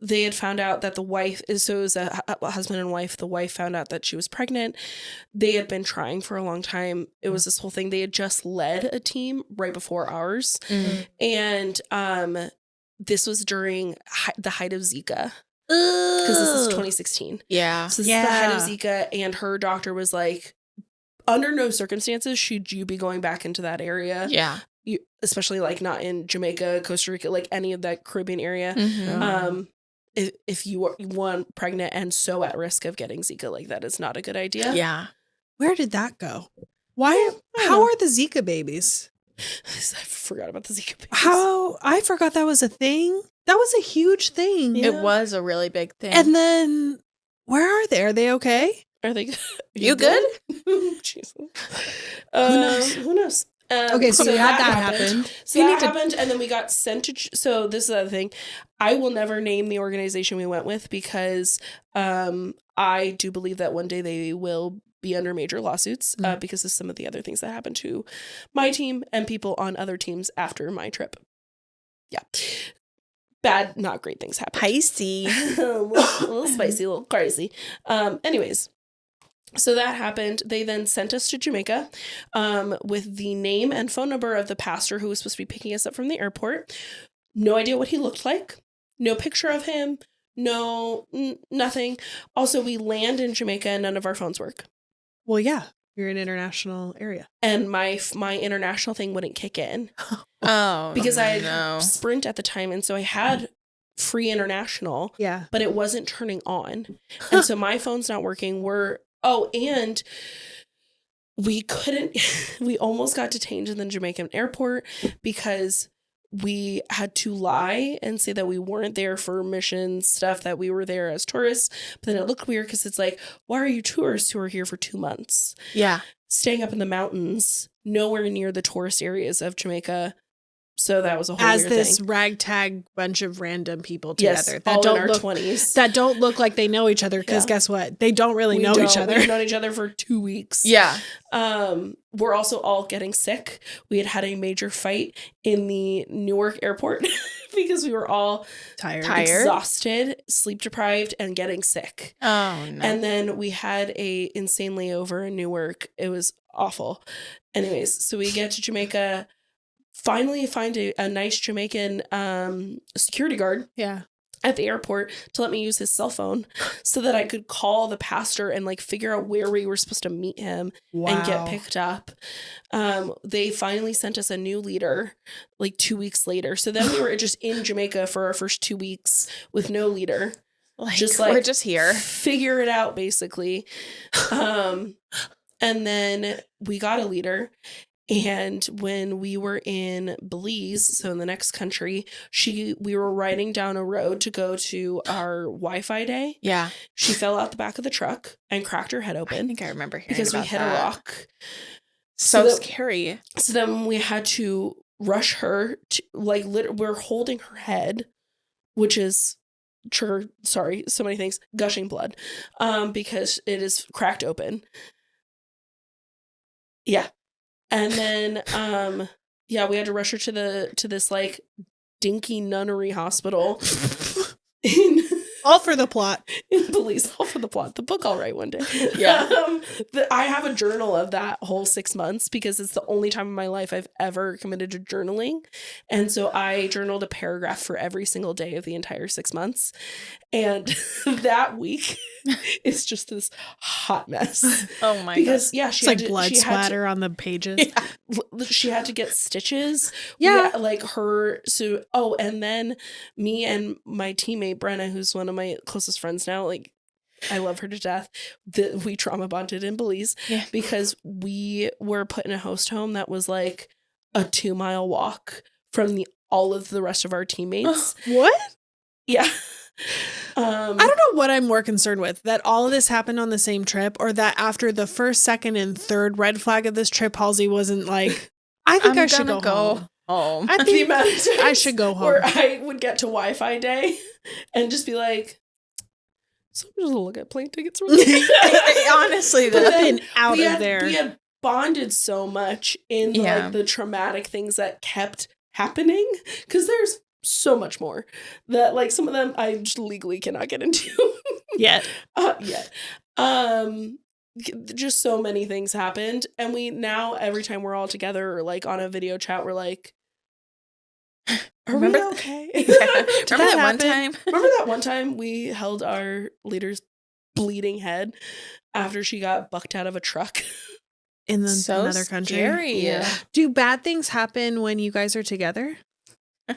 they had found out that the wife it was a husband and wife. The wife found out that she was pregnant. They had been trying for a long time. It was this whole thing. They had just led a team right before ours. And this was during the height of Zika. Because this is 2016. Yeah. So this is the height of Zika, and her doctor was like, under no circumstances should you be going back into that area. Yeah. Especially like not in Jamaica, Costa Rica, like any of that Caribbean area. If you are pregnant and so at risk of getting Zika, like that is not a good idea. Yeah. Where did that go? Why? How are the Zika babies? I forgot about the Zika babies. How? I forgot that was a thing. That was a huge thing. It was a really big thing. And then, where are they? Are they okay? Are they? You good? Jesus. Who knows? Okay, so we had that happen. So that happened, and then we got sent to. So this is the other thing. I will never name the organization we went with because I do believe that one day they will be under major lawsuits because of some of the other things that happened to my team and people on other teams after my trip. Yeah. Bad, not great things happened. Spicy. a little spicy, a little crazy. Anyways. So that happened. They then sent us to Jamaica with the name and phone number of the pastor who was supposed to be picking us up from the airport. No idea what he looked like. No picture of him. No, nothing. Also, we land in Jamaica and none of our phones work. Well, yeah. You're in an international area. And my international thing wouldn't kick in. Because I had Sprint at the time. And so I had free international. Yeah. But it wasn't turning on. And so my phone's not working. And we almost got detained in the Jamaican airport because we had to lie and say that we weren't there for mission stuff, that we were there as tourists. But then it looked weird because it's like, why are you tourists who are here for 2 months? Yeah. Staying up in the mountains, nowhere near the tourist areas of Jamaica. So that was a whole weird thing. As this ragtag bunch of random people together. Yes, all in our 20s. That don't look like they know each other because guess what? They don't really know each other. We've known each other for 2 weeks. Yeah. We're also all getting sick. We had a major fight in the Newark airport because we were all tired, exhausted, sleep deprived, and getting sick. Oh, no. And then we had a insane layover in Newark. It was awful. Anyways, so we get to Jamaica. Finally find a nice Jamaican security guard at the airport to let me use his cell phone so that I could call the pastor and like figure out where we were supposed to meet him and get picked up. They finally sent us a new leader like 2 weeks later. So then we were just in Jamaica for our first 2 weeks with no leader. We're just here. Figure it out, basically. And then we got a leader. And when we were in Belize, so in the next country, we were riding down a road to go to our Wi-Fi day. Yeah. She fell out the back of the truck and cracked her head open. I think I remember hearing because about we hit that. a rock. So scary. So then we had to rush her to, we're holding her head, which is so many things, gushing blood, because it is cracked open. Yeah. And then, we had to rush her to this like dinky nunnery hospital all for the plot. In Belize, all for the plot. The book I'll write one day. Yeah. I have a journal of that whole 6 months because it's the only time in my life I've ever committed to journaling. And so I journaled a paragraph for every single day of the entire 6 months. And that week is just this hot mess. Oh my god. Because it's like blood splatter on the pages. Yeah. She had to get stitches. Yeah. And then me and my teammate Brenna, who's one of my closest friends now, like I love her to death, we trauma bonded in Belize because we were put in a host home that was like a 2-mile walk from all of the rest of our teammates. What? Yeah. I don't know what I'm more concerned with, that all of this happened on the same trip, or that after the first, second, and third red flag of this trip, Halsey wasn't like, I think I should go home. I think I should go home. Or I would get to Wi-Fi day and just be like, so I'm just gonna look at plane tickets. Honestly, though, been out of there. We had bonded so much in like the traumatic things that kept happening, because there's so much more that like some of them I just legally cannot get into yet. Just so many things happened, and we now every time we're all together or like on a video chat, we're like, are we okay? Remember that one time we held our leader's bleeding head after she got bucked out of a truck in another country? Scary. Yeah. Do bad things happen when you guys are together?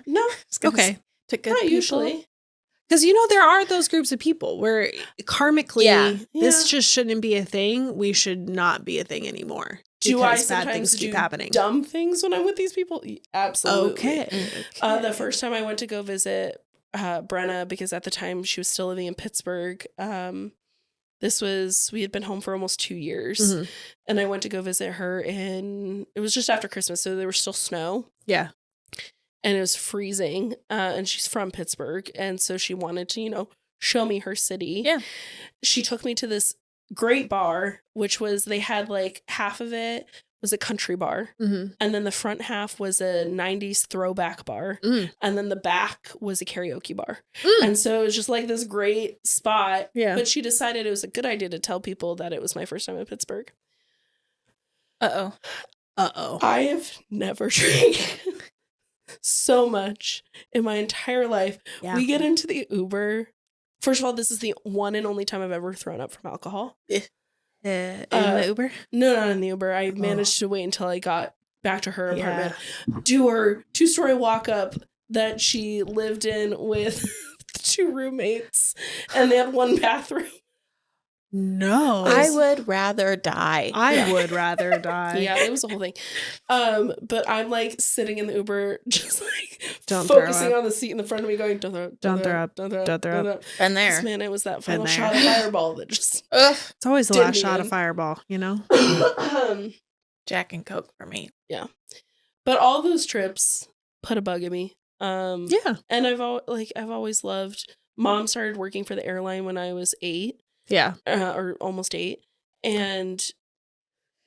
No. Okay. To good Not people. usually. Because, there are those groups of people where karmically, this just shouldn't be a thing. We should not be a thing anymore. Do I bad sometimes things keep happening? Dumb things when I'm with these people? Absolutely. Okay. The first time I went to go visit Brenna, because at the time she was still living in Pittsburgh, we had been home for almost 2 years, and I went to go visit her, and it was just after Christmas, so there was still snow. Yeah. And it was freezing, and she's from Pittsburgh, and so she wanted to, show me her city. Yeah. She took me to this great bar, which was, they had like half of it was a country bar, and then the front half was a 90s throwback bar, and then the back was a karaoke bar. And so it was just like this great spot. Yeah. But she decided it was a good idea to tell people that it was my first time in Pittsburgh. Uh-oh. I have never drank so much in my entire life. Yeah. We get into the Uber. First of all, this is the one and only time I've ever thrown up from alcohol. In the Uber? No, not in the Uber. I managed to wait until I got back to her apartment. Do her 2-story walk up that she lived in with 2 roommates, and they had 1 bathroom. No. I would rather die. I would rather die. Yeah, it was a whole thing. But I'm like sitting in the Uber, just like Don't focusing on the seat in the front of me, going, don't throw up. Been there. Man, it was that final shot of Fireball that just. It's always the did last me shot in. of Fireball, Jack and Coke for me. Yeah, but all those trips put a bug in me. Yeah, and I've always loved. Mom started working for the airline when I was 8. Yeah. Or almost 8. And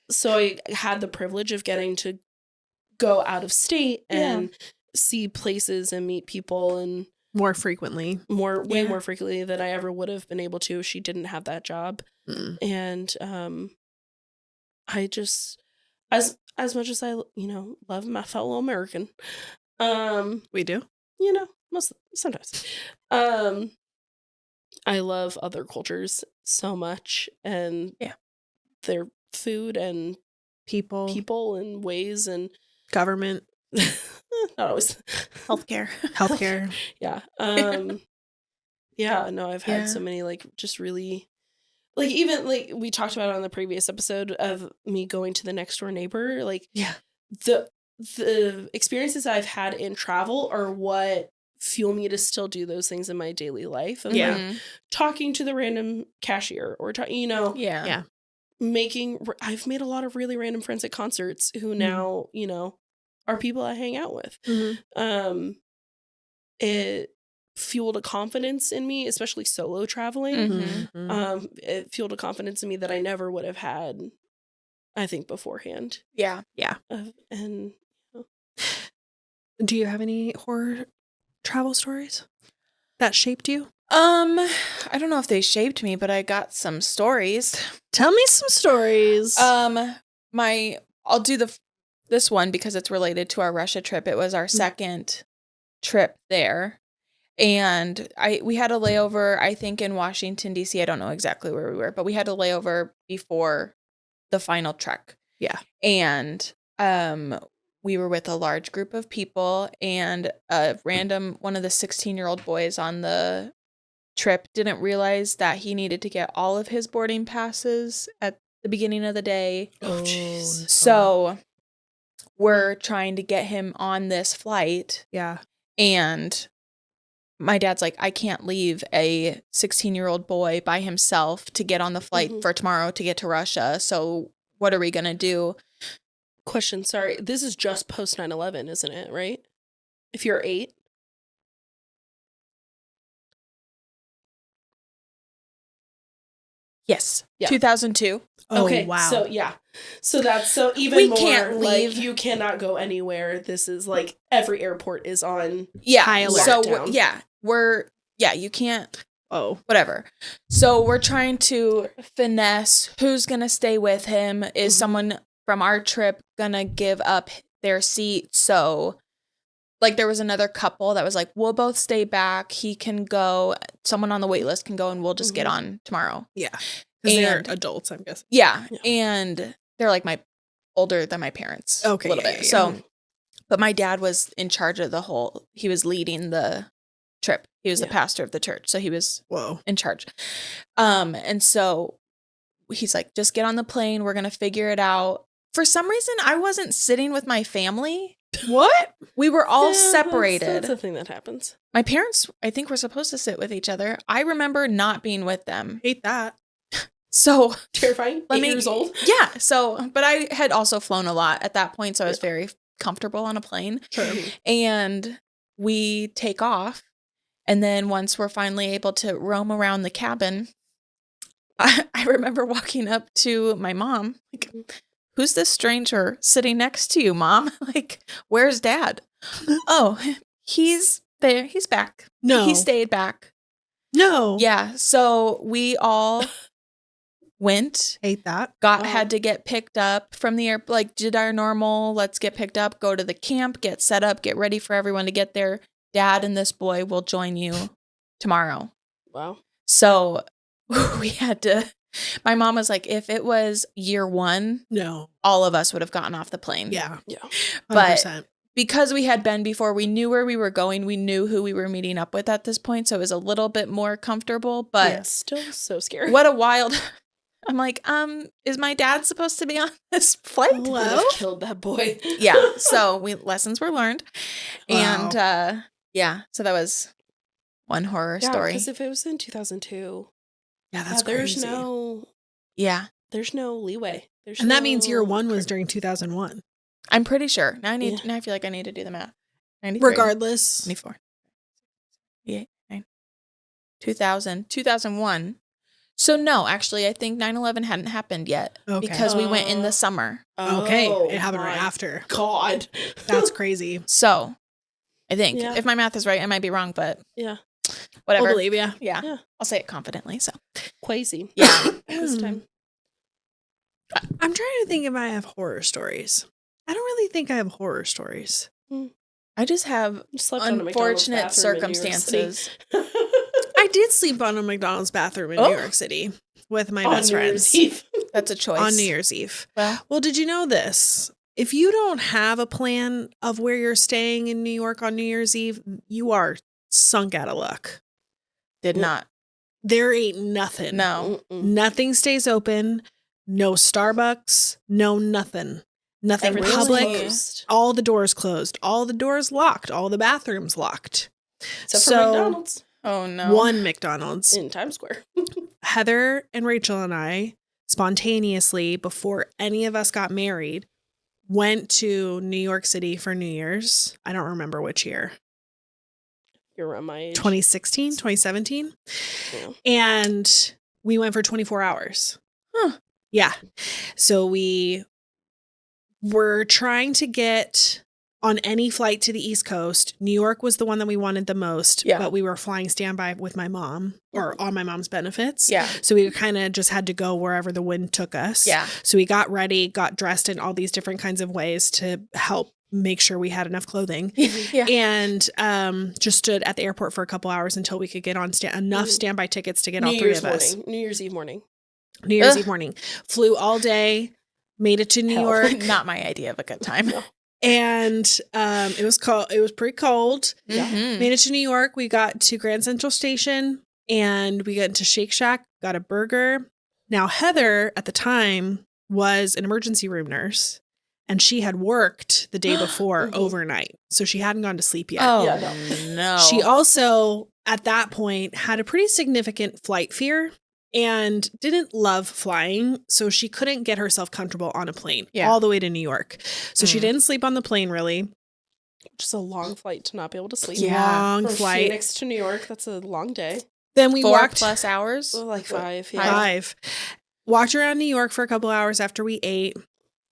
so I had the privilege of getting to go out of state and see places and meet people, and more frequently. Way more frequently than I ever would have been able to if she didn't have that job. And I just, as much as I, love my fellow American, we do. Sometimes. I love other cultures so much, and their food and people and ways and government. Not always. Healthcare. Yeah. No, I've had so many just really even we talked about it on the previous episode of me going to the next door neighbor. The experiences I've had in travel are what fuel me to still do those things in my daily life. Of talking to the random cashier or I've made a lot of really random friends at concerts who now, are people I hang out with. It fueled a confidence in me, especially solo traveling. It fueled a confidence in me that I never would have had, I think, beforehand. Yeah. And do you have any horror travel stories that shaped you? I don't know if they shaped me, but I got some stories. Tell me some stories. I'll do this one because it's related to our Russia trip. It was our second trip there. And we had a layover, I think, in Washington, D.C. I don't know exactly where we were, but we had a layover before the final trek. Yeah. And we were with a large group of people, and one of the 16-year-old boys on the trip didn't realize that he needed to get all of his boarding passes at the beginning of the day. Oh, jeez. So we're trying to get him on this flight. Yeah. And my dad's like, I can't leave a 16-year-old boy by himself to get on the flight for tomorrow to get to Russia. So what are we going to do? Question, sorry. This is just post 9/11, isn't it, right? If you're 8? Yes. Yeah. 2002. Oh, okay, wow. So, yeah. So that's so even We more, can't leave. like, you cannot go anywhere. This is, like, every airport is on Yeah. alert. So, lockdown. you can't. Oh. Whatever. So we're trying to finesse who's going to stay with him. Is someone from our trip going to give up their seat? So, like, there was another couple that was like, we'll both stay back. He can go. Someone on the wait list can go and we'll just get on tomorrow. Yeah. Because they're And- adults, I'm guessing. Yeah. And they're like older than my parents. Okay, A little yeah, bit. yeah, So, but my dad was in charge of he was leading the trip. He was the pastor of the church. So he was in charge. And so he's like, just get on the plane. We're going to figure it out. For some reason, I wasn't sitting with my family. What? We were all Yeah, separated. That's a thing that happens. My parents, I think, were supposed to sit with each other. I remember not being with them. Hate that. So Terrifying. 8 years old. Yeah. So, but I had also flown a lot at that point. So I was very comfortable on a plane. Sure. And we take off. And then once we're finally able to roam around the cabin, I remember walking up to my mom, like, who's this stranger sitting next to you, Mom? Like, where's Dad? Oh, he's there. He's back. No. He stayed back. No. Yeah. So we all went, Hate that. had to get picked up from the air, like, did our normal, let's get picked up, go to the camp, get set up, get ready for everyone to get there. Dad and this boy will join you tomorrow. Wow. So we had to, my mom was like, if it was year 1, No. all of us would have gotten off the plane. Yeah. 100%. But because we had been before, we knew where we were going. We knew who we were meeting up with at this point. So it was a little bit more comfortable, but It's still so scary. what a wild, I'm like, is my dad supposed to be on this flight? Would have killed that boy. Yeah. So lessons were learned. Wow. And so that was one horror story. Because if it was in 2002, That's there's crazy. there's no leeway. And that means year 1 was during 2001. I'm pretty sure. Now I feel like I need to do the math. 93, Regardless. 94. 98, 9, 2000, 2001. So no, actually, I think 9/11 hadn't happened yet because we went in the summer. Okay. It happened right after. God. That's crazy. So I think Yeah. if my math is right, I might be wrong, but Yeah. whatever. We'll believe you. Yeah. I'll say it confidently. So Crazy. yeah. This time. I'm trying to think if I have horror stories. I don't really think I have horror stories. I just have Slept on a McDonald's unfortunate bathroom in New York City. circumstances. I did sleep on a McDonald's bathroom in New York City with my best On New Year's friends Eve. That's a choice. on New Year's Eve. Well, Did you know this? If you don't have a plan of where you're staying in New York on New Year's Eve, you are sunk out of luck. did not. There ain't nothing. No. Nothing stays open. No Starbucks. No nothing. Nothing Everything's public. closed. All the doors closed. All the doors locked. All the bathrooms locked. Except for So- McDonald's Oh no. One McDonald's. in Times Square. Heather and Rachel and I spontaneously, before any of us got married, went to New York City for New Year's. I don't remember which year. You're around my age. 2016, 2017. Yeah. And we went for 24 hours. Huh. Yeah. So we were trying to get on any flight to the East Coast. New York was the one that we wanted the most, Yeah. but we were flying standby with my mom or on my mom's benefits. Yeah. So we kind of just had to go wherever the wind took us. Yeah. So we got ready, got dressed in all these different kinds of ways to help make sure we had enough clothing. Yeah. And just stood at the airport for a couple hours until we could get on enough standby tickets to get all New three Year's of us. morning. New Year's Eve morning. New Year's Ugh. Eve morning. Flew all day, made it to New Hell. York. Not my idea of a good time. And it was cold. It was pretty cold. Mhm. Made it to New York. We got to Grand Central Station and we got into Shake Shack, got a burger. Now, Heather at the time was an emergency room nurse and she had worked the day before Mhm. overnight. So she hadn't gone to sleep yet. Oh Yeah, no. She also at that point had a pretty significant flight fear and didn't love flying. So she couldn't get herself comfortable on a plane all the way to New York. So she didn't sleep on the plane really. Just a long flight to not be able to sleep. Long From flight. Phoenix to New York. That's a long day. Then we 4 walked plus hours. Well, like 5. Yeah. 5. Walked around New York for a couple hours after we ate.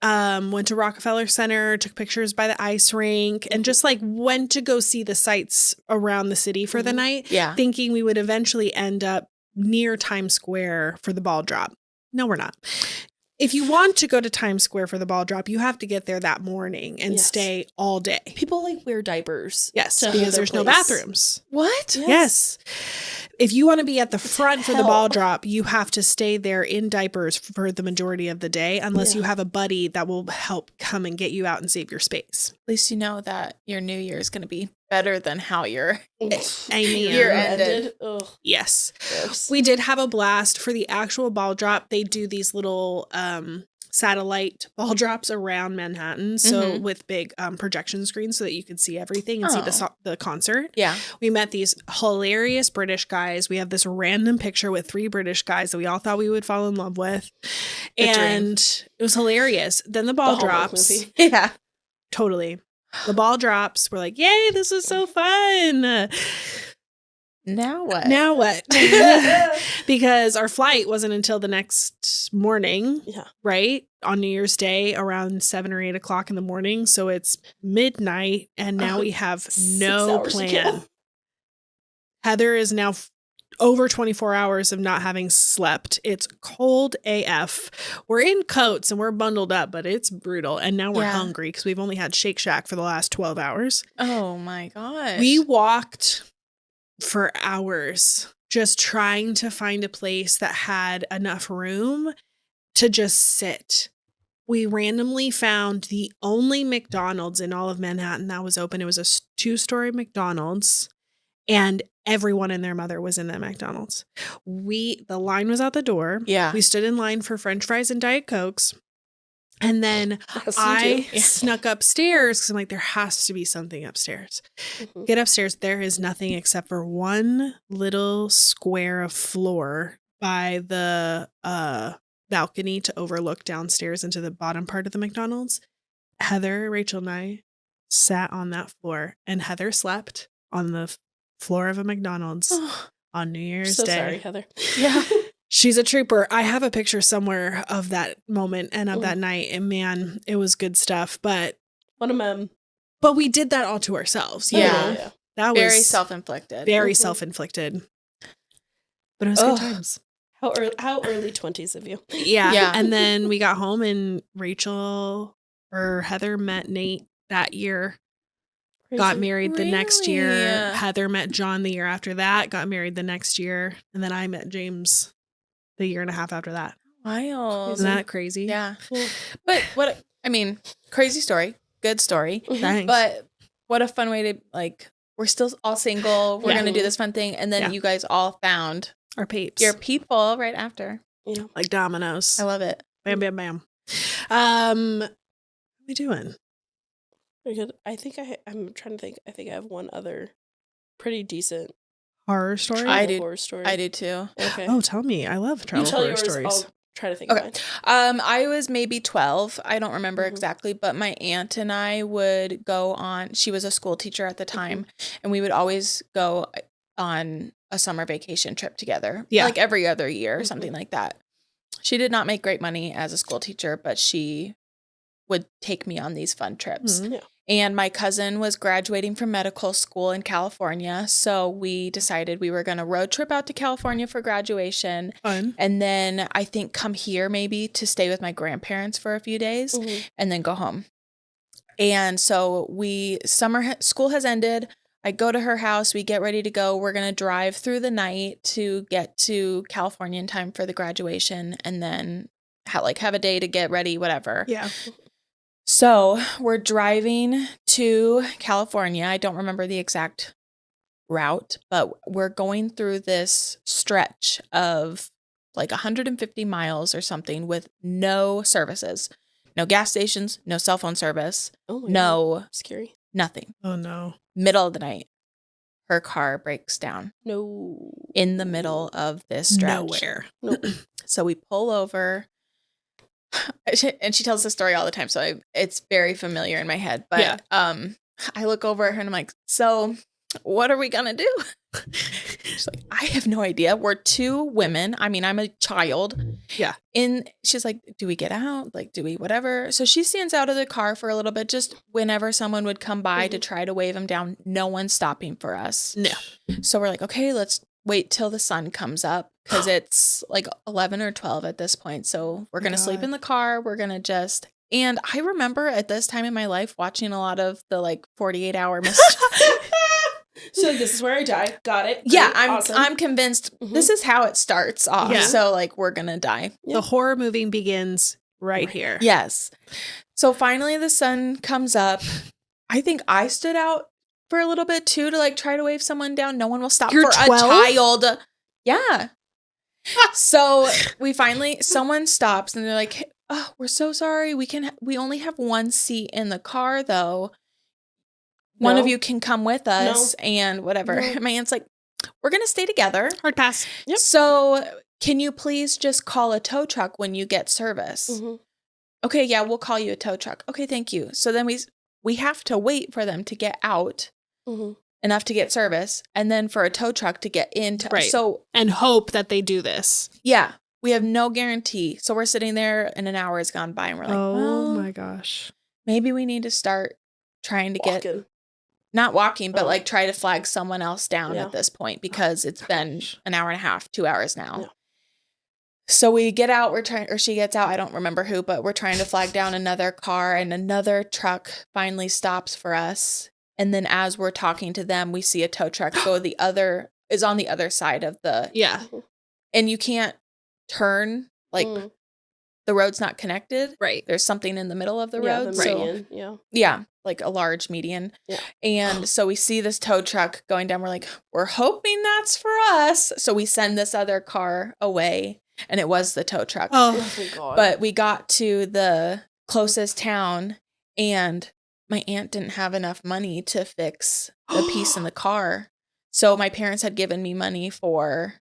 Went to Rockefeller Center, took pictures by the ice rink, and just like went to go see the sights around the city for the night. Yeah. Thinking we would eventually end up near Times Square for the ball drop. No, we're not. If you want to go to Times Square for the ball drop, you have to get there that morning and stay all day. People like wear diapers. Yes, to because their there's no place. bathrooms. What? Yes. If you want to be at the front for the hell. ball drop, you have to stay there in diapers for the majority of the day, unless you have a buddy that will help come and get you out and save your space. At least you know that your New Year is going to be better than how your Amen. year ended. Ugh. Yes. Gross. We did have a blast for the actual ball drop. They do these little satellite ball drops around Manhattan, so with big projection screens so that you could see everything and see the concert. Yeah. We met these hilarious British guys. We have this random picture with 3 British guys that we all thought we would fall in love with. And it was hilarious. Then the ball drops. Movie. Yeah. Totally. The ball drops. We're like, yay, this was so fun. Now what? Now what? Because our flight wasn't until the next morning, right? On New Year's Day around 7 or 8 o'clock in the morning. So it's midnight and now we have no plan. Heather is now over 24 hours of not having slept. It's cold AF. We're in coats and we're bundled up, but it's brutal. And now we're hungry because we've only had Shake Shack for the last 12 hours. Oh my gosh. We walked for hours just trying to find a place that had enough room to just sit. We randomly found the only McDonald's in all of Manhattan that was open. It was a 2-story McDonald's, and everyone and their mother was in that McDonald's. The line was out the door. Yeah. We stood in line for French fries and Diet Cokes. And then I snuck upstairs because I'm like, there has to be something upstairs. Get upstairs. There is nothing except for one little square of floor by the balcony to overlook downstairs into the bottom part of the McDonald's. Heather, Rachel, and I sat on that floor, and Heather slept on the floor of a McDonald's on New Year's Day. Sorry, Heather. Yeah. She's a trooper. I have a picture somewhere of that moment and of that night. And man, it was good stuff. But what a mem. But we did that all to ourselves. Yeah. That was very self-inflicted. Very self-inflicted. But it was good times. How early 20s of you. Yeah. And then we got home and Heather met Nate that year. Crazy. Got married the next year. Really? Heather met John the year after that. Got married the next year. And then I met James the year and a half after that. Wild. Isn't that crazy? Yeah. But crazy story. Good story. Thanks. But what a fun way to, like, we're still all single. We're going to do this fun thing. And then you guys all found our peeps. your people right after. Yeah. Like dominoes. I love it. Bam, bam, bam. What are we doing? Good. I think I'm trying to think. I think I have one other pretty decent Horror story? horror story. I do too. Okay. Oh, tell me. I love travel you tell horror yours, stories. I'll try to think of Okay. mine. I was maybe 12. I don't remember exactly, but my aunt and I would go on, she was a school teacher at the time, and we would always go on a summer vacation trip together. Yeah. Like every other year or something like that. She did not make great money as a school teacher, but she would take me on these fun trips. Yeah. And my cousin was graduating from medical school in California. So we decided we were going to road trip out to California for graduation. Fun. And then I think come here maybe to stay with my grandparents for a few days and then go home. And so school has ended. I go to her house. We get ready to go. We're going to drive through the night to get to California in time for the graduation and then have a day to get ready, whatever. Yeah. So we're driving to California. I don't remember the exact route, but we're going through this stretch of like 150 miles or something with no services, no gas stations, no cell phone service, Oh my no God. Scary. nothing. Oh, no. Middle of the night. her car breaks down. No. In the middle of this stretch. Nowhere. Nope. So we pull over. And she tells the story all the time, so it's very familiar in my head. But I look over at her and I'm like, so what are we gonna do? She's like, I have no idea. We're two women. I mean, I'm a child. Yeah. She's like, do we get out? Like, do we whatever? So she stands out of the car for a little bit, just whenever someone would come by to try to wave them down. No one's stopping for us. No. So we're like, okay, let's wait till the sun comes up because it's like 11 or 12 at this point. So we're going to sleep in the car. We're going to just, and I remember at this time in my life watching a lot of the like 48-hour So this is where I die. Got it. Great. Yeah, Awesome. I'm convinced this is how it starts off. Yeah. So like we're going to die. The horror movie begins right here. Yes. So finally the sun comes up. I think I stood out for a little bit too to like try to wave someone down. No one will stop You're for 12? a child. Yeah. So we finally, someone stops and they're like, oh, we're so sorry. We only have one seat in the car though. One of you can come with us and whatever. No. My aunt's like, we're going to stay together. Hard pass. Yep. So can you please just call a tow truck when you get service? Mm-hmm. Okay, yeah, we'll call you a tow truck. Okay, thank you. So then we have to wait for them to get out enough to get service and then for a tow truck to get into. Right. So, and hope that they do this. yeah, we have no guarantee. So we're sitting there and an hour has gone by and we're like, oh well, my gosh. maybe we need to start trying to get, not walking, but like try to flag someone else down at this point because it's been an hour and a half, 2 hours now. Yeah. So we get out, she gets out, I don't remember who, but we're trying to flag down another car and another truck finally stops for us. And then as we're talking to them, we see a tow truck is on the other side of the, and you can't turn, like the road's not connected. Right. There's something in the middle of the road. The median. Yeah, like a large median. Yeah. And so we see this tow truck going down. We're like, we're hoping that's for us. So we send this other car away. And it was the tow truck. Oh my God. But we got to the closest town and my aunt didn't have enough money to fix the piece in the car. So my parents had given me money for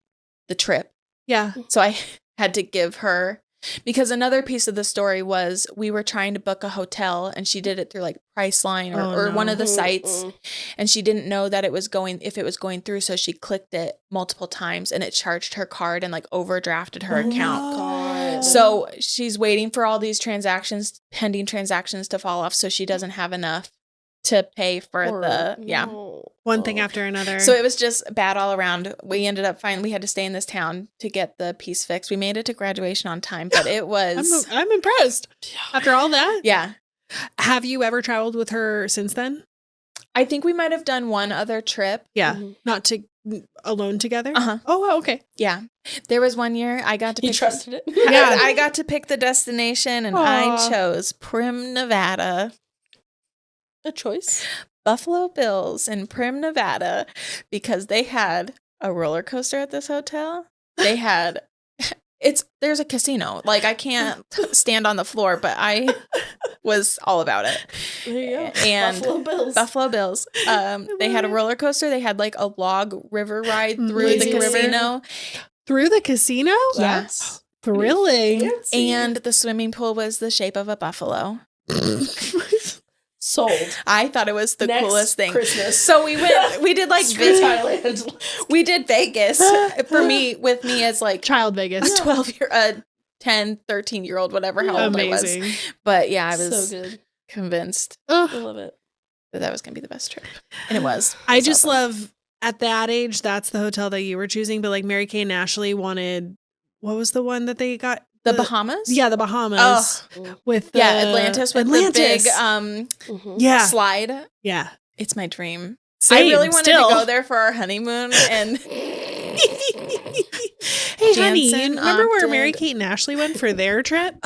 the trip. Yeah. So I had to give her, because another piece of the story was we were trying to book a hotel and she did it through like Priceline or one of the sites. And she didn't know that if it was going through. So she clicked it multiple times and it charged her card and like overdrafted her account. God. So she's waiting for all these pending transactions to fall off. So she doesn't have enough to pay for one thing after another. So it was just bad all around. We ended up we had to stay in this town to get the piece fixed. We made it to graduation on time, but it was I'm impressed. After all that? Yeah. Have you ever traveled with her since then? I think we might have done one other trip. Yeah. Not alone together? Uh-huh. Oh, okay. Yeah. There was one year I got to pick. You trusted it? Yeah. I got to pick the destination and I chose Prim, Nevada. A choice. Buffalo Bills in Prim, Nevada, because they had a roller coaster at this hotel. They had there's a casino. Like I can't stand on the floor, but I was all about it. There you go. And Buffalo Bills. They had a roller coaster. They had like a log river ride through the casino. Through the casino? Yes. Thrilling. Fancy. And the swimming pool was the shape of a buffalo. Sold. I thought it was the coolest thing. Christmas. So we did like Thailand. We did Vegas with me as like child Vegas. A 10, 13-year-old, whatever, how old I was. But yeah, I was so good. Convinced. I love it. That was going to be the best trip. And it was. I just love, at that age, that's the hotel that you were choosing. But like Mary-Kay and Ashley wanted, what was the one that they got? The Bahamas? Yeah, the Bahamas. With Atlantis with the big slide. Yeah. It's my dream. Same, I really wanted to go there for our honeymoon and hey honey, remember where Mary-Kate and Ashley went for their trip?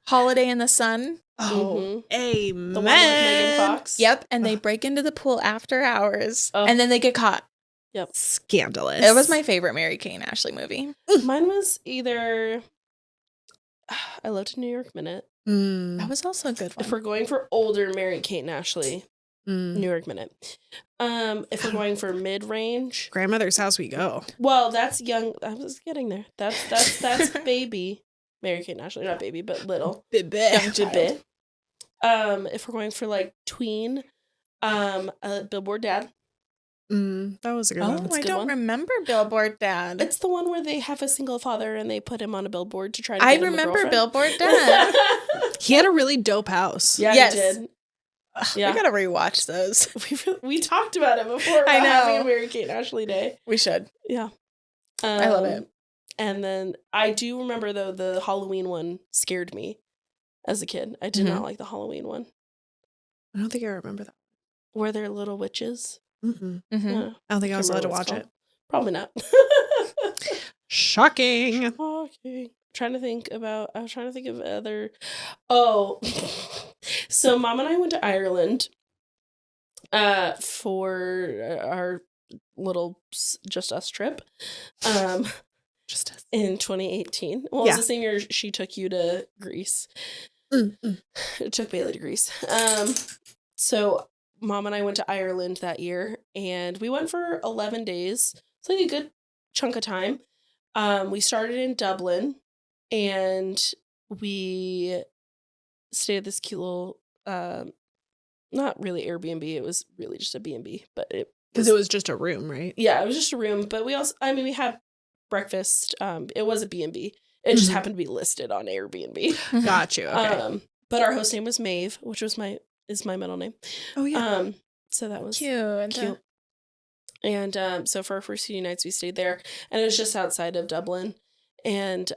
Holiday in the Sun. Oh, amen. The one with Megan Fox. Yep, and they break into the pool after hours and then they get caught. Yep. Scandalous. It was my favorite Mary-Kay and Ashley movie. Mine was either I Loved a New York Minute. That was also a good one. If we're going for older Mary-Kate and Ashley, New York Minute. If we're going for mid-range, grandmother's house we go. Well, that's young. I was getting there. That's baby. Mary-Kate and Ashley, not baby, but little. Young child. If we're going for like tween, Billboard Dad. That was a good one. I don't remember Billboard Dad. It's the one where they have a single father and they put him on a billboard to try to I get him a remember girlfriend. Billboard Dad. He had a really dope house. Yeah, Yes. he did. Yeah. We gotta rewatch those. We talked about it before. About I know. Having a Mary-Kate and Ashley day. We should. Yeah. I love it. And then I do remember, though, the Halloween one scared me as a kid. I did not like the Halloween one. I don't think I remember that. Where they're little witches. Mm-hmm. Yeah. I don't think I was allowed to watch it. Probably not. Shocking. Shocking. I was trying to think of other. Oh, so Mom and I went to Ireland for our little Just Us trip. Just us. In 2018. Well, it was the same year she took you to Greece. It took Bailey to Greece. So Mom and I went to Ireland that year, and we went for 11 days. It's like a good chunk of time. We started in Dublin, and we stayed at this cute little, not really Airbnb. It was really just a B&B, but because it was just a room, right? Yeah, it was just a room. But we had breakfast. It was a B&B. It just happened to be listed on Airbnb. Got you. Okay. But our host name was Maeve, which is my middle name. Oh yeah. So that was cute. And so for our first few nights we stayed there, and it was just outside of Dublin. And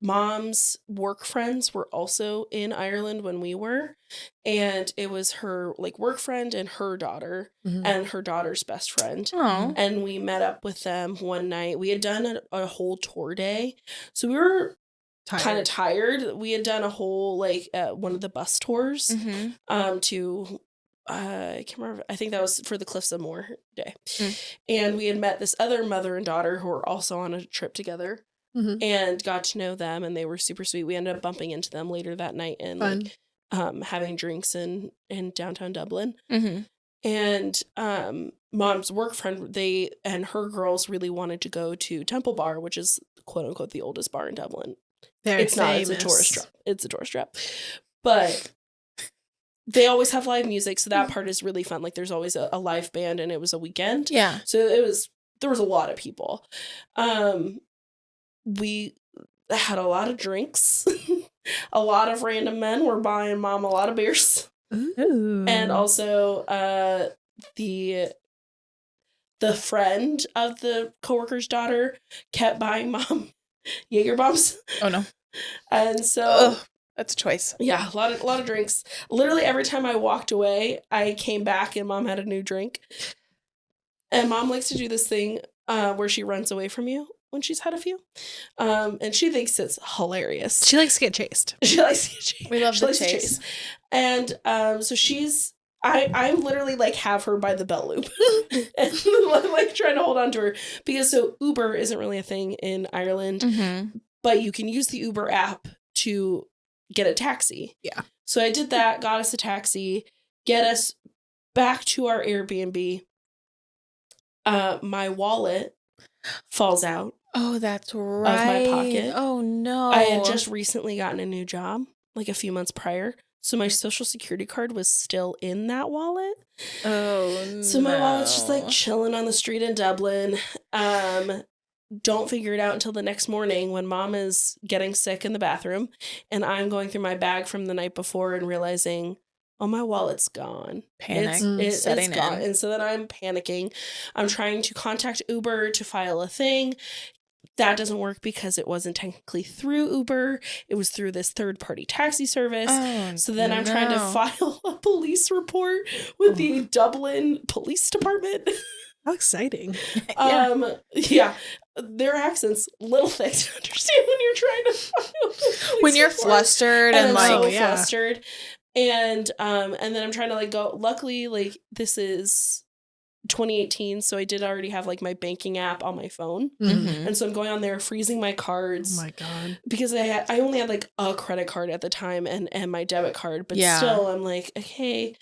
Mom's work friends were also in Ireland when we were, and it was her like work friend and her daughter and her daughter's best friend. Oh. And we met up with them one night. We had done a whole tour day, so we were kind of tired. We had done a whole like one of the bus tours to I can't remember. I think that was for the Cliffs of Moher day. And we had met this other mother and daughter who were also on a trip together. And got to know them, and they were super sweet. We ended up bumping into them later that night and like, having drinks in downtown Dublin. And Mom's work friend, they and her girls really wanted to go to Temple Bar, which is quote unquote the oldest bar in Dublin. It's famous. not. It's a tourist trap. It's a tourist trap, but they always have live music, so that part is really fun. Like there's always a live band, and it was a weekend. Yeah, so there was a lot of people. We had a lot of drinks. A lot of random men were buying Mom a lot of beers. Ooh. And also the friend of the coworker's daughter kept buying Mom Jaeger bombs. Oh no. And so that's a choice. Yeah, a lot of drinks. Literally every time I walked away, I came back and Mom had a new drink. And Mom likes to do this thing where she runs away from you when she's had a few. And she thinks it's hilarious. She likes to get chased. She likes to get chased. We love the chase. And so I literally like have her by the belt loop and like trying to hold on to her because so Uber isn't really a thing in Ireland, but you can use the Uber app to get a taxi. Yeah. So I did that, got us a taxi, get us back to our Airbnb. My wallet falls out. Oh, that's right. Of my pocket. Oh no. I had just recently gotten a new job, like a few months prior. So my social security card was still in that wallet. Oh no. So my wallet's just like chilling on the street in Dublin. Don't figure it out until the next morning when Mom is getting sick in the bathroom. And I'm going through my bag from the night before and realizing, oh, my wallet's gone. Panic. It's gone. And so then I'm panicking. I'm trying to contact Uber to file a thing. That doesn't work because it wasn't technically through Uber. It was through this third-party taxi service. Oh, so then I'm trying to file a police report with the Dublin Police Department. How exciting. Yeah. Their accent's a little thick to understand when you're trying to file when you're flustered and like so flustered. And then I'm trying to like go, luckily like this is 2018, so I did already have like my banking app on my phone. Mhm. And so I'm going on there freezing my cards. Oh my God. Because I only had like a credit card at the time and my debit card, but Yeah. still I'm like, okay.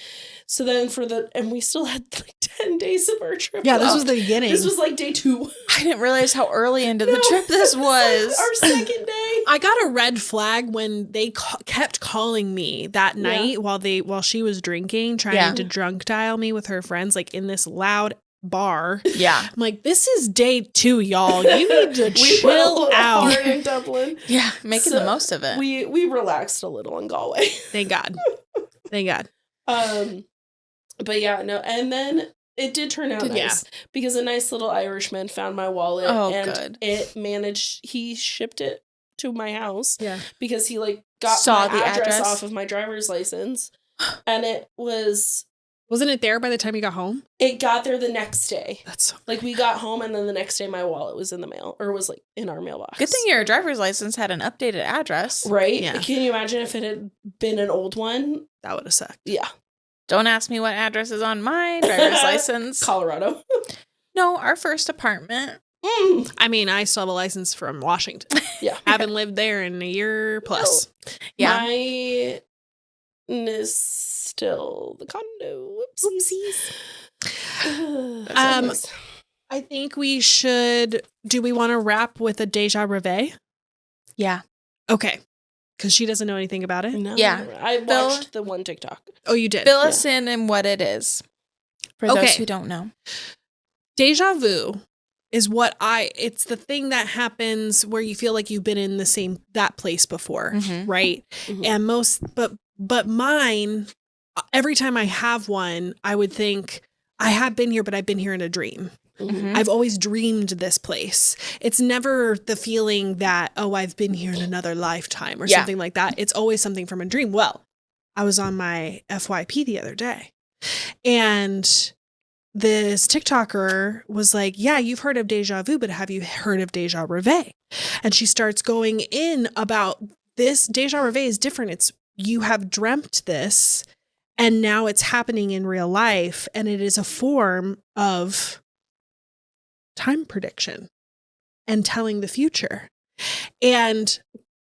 So then and we still had like 10 days of our trip. Yeah, this left. was the beginning. This was like day 2. I didn't realize how early into the trip this was. Like our second day. I got a red flag when they kept calling me that night while she was drinking, trying to drunk dial me with her friends, like in this loud bar. Yeah. I'm like, this is day 2, y'all. You need to chill out. Hard in Dublin. Yeah, making the most of it. We relaxed a little in Galway. Thank God. Thank God. But yeah, no, and then it did turn out nice because a nice little Irishman found my wallet and he shipped it to my house because he like got Saw my the address address off of my driver's license and wasn't it there by the time you got home? It got there the next day. That's so like we got home and then the next day my wallet was in the mail or was like in our mailbox. Good thing your driver's license had an updated address. Right? Yeah. Can you imagine if it had been an old one? That would have sucked. Yeah. Don't ask me what address is on my driver's license. Colorado. No, our first apartment. I mean, I still have a license from Washington. Yeah. Haven't lived there in a year plus. Yeah. Mine is still the condo. Whoopsies. I think we should. Do we want to wrap with a déjà reveille? Yeah. Okay. Because she doesn't know anything about it. No. Yeah. I watched the one TikTok. Oh, you did? Fill us in what it is. For those who don't know. Deja vu is it's the thing that happens where you feel like you've been in that place before, right? Mm-hmm. And but mine, every time I have one, I would think I have been here, but I've been here in a dream. Mm-hmm. I've always dreamed this place. It's never the feeling that, oh, I've been here in another lifetime or something like that. It's always something from a dream. Well, I was on my FYP the other day and this TikToker was like, yeah, you've heard of deja vu, but have you heard of deja reveille? And she starts going in about this. Deja reveille is different. It's you have dreamt this and now it's happening in real life. And it is a form of time prediction and telling the future. And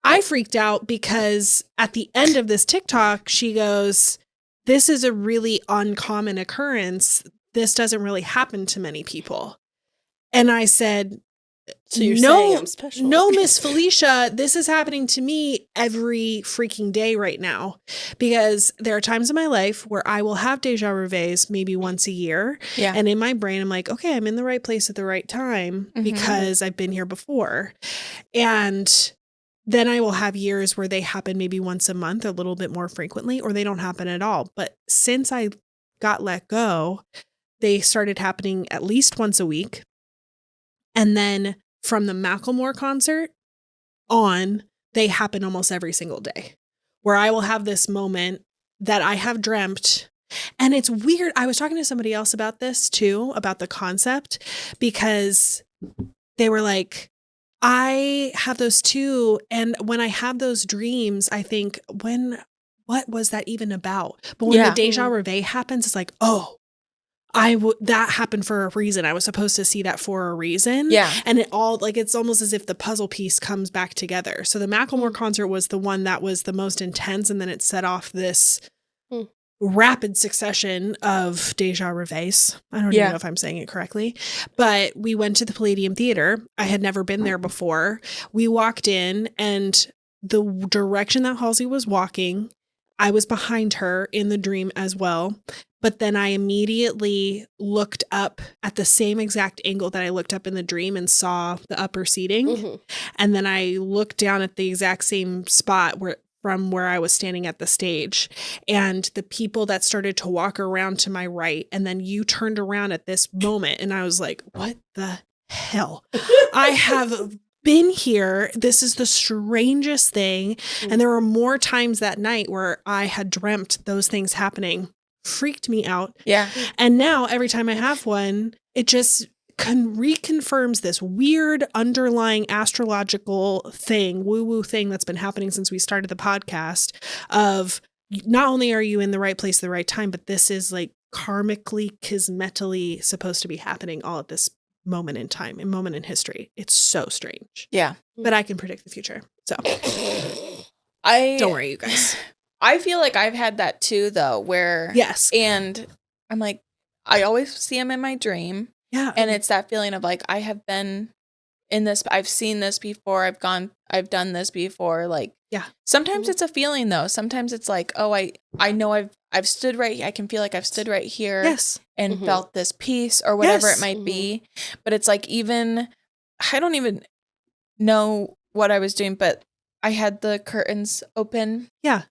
I freaked out because at the end of this TikTok, she goes, this is a really uncommon occurrence. This doesn't really happen to many people. And I said, so you're saying I'm special. No, Miss Felicia, this is happening to me every freaking day right now because there are times in my life where I will have deja reveilles maybe once a year. Yeah. And in my brain, I'm like, okay, I'm in the right place at the right time because I've been here before. And then I will have years where they happen maybe once a month, a little bit more frequently, or they don't happen at all. But since I got let go, they started happening at least once a week. And then from the Macklemore concert on, they happen almost every single day where I will have this moment that I have dreamt. And it's weird. I was talking to somebody else about this too, about the concept, because they were like, I have those too. And when I have those dreams, I think, what was that even about? But when the deja reveille happens, it's like, oh, that happened for a reason. I was supposed to see that for a reason. Yeah. And it's almost as if the puzzle piece comes back together. So the Macklemore concert was the one that was the most intense. And then it set off this rapid succession of deja reveilles. I don't even know if I'm saying it correctly, but we went to the Palladium Theater. I had never been there before. We walked in and the direction that Halsey was walking, I was behind her in the dream as well. But then I immediately looked up at the same exact angle that I looked up in the dream and saw the upper seating. And then I looked down at the exact same spot from where I was standing at the stage. And the people that started to walk around to my right. And then you turned around at this moment. And I was like, what the hell? I have been here. This is the strangest thing. And there were more times that night where I had dreamt those things happening. Freaked me out. Yeah. And now every time I have one, it just reconfirms this weird underlying astrological thing, woo-woo thing that's been happening since we started the podcast of not only are you in the right place at the right time, but this is like karmically, kismetally supposed to be happening all at this moment in time, a moment in history. It's so strange. Yeah. But I can predict the future. So don't worry, you guys. I feel like I've had that too, though, where Yes. And I'm like, I always see him in my dream. Yeah. And it's that feeling of like, I have been in this, I've seen this before, I've done this before. Like, yeah. Sometimes it's a feeling though. Sometimes it's like, oh, I know I've stood right. I can feel like I've stood right here. Yes. And felt this peace or whatever Yes. it might be. But it's like, even, I don't even know what I was doing, but I had the curtains open. Yeah.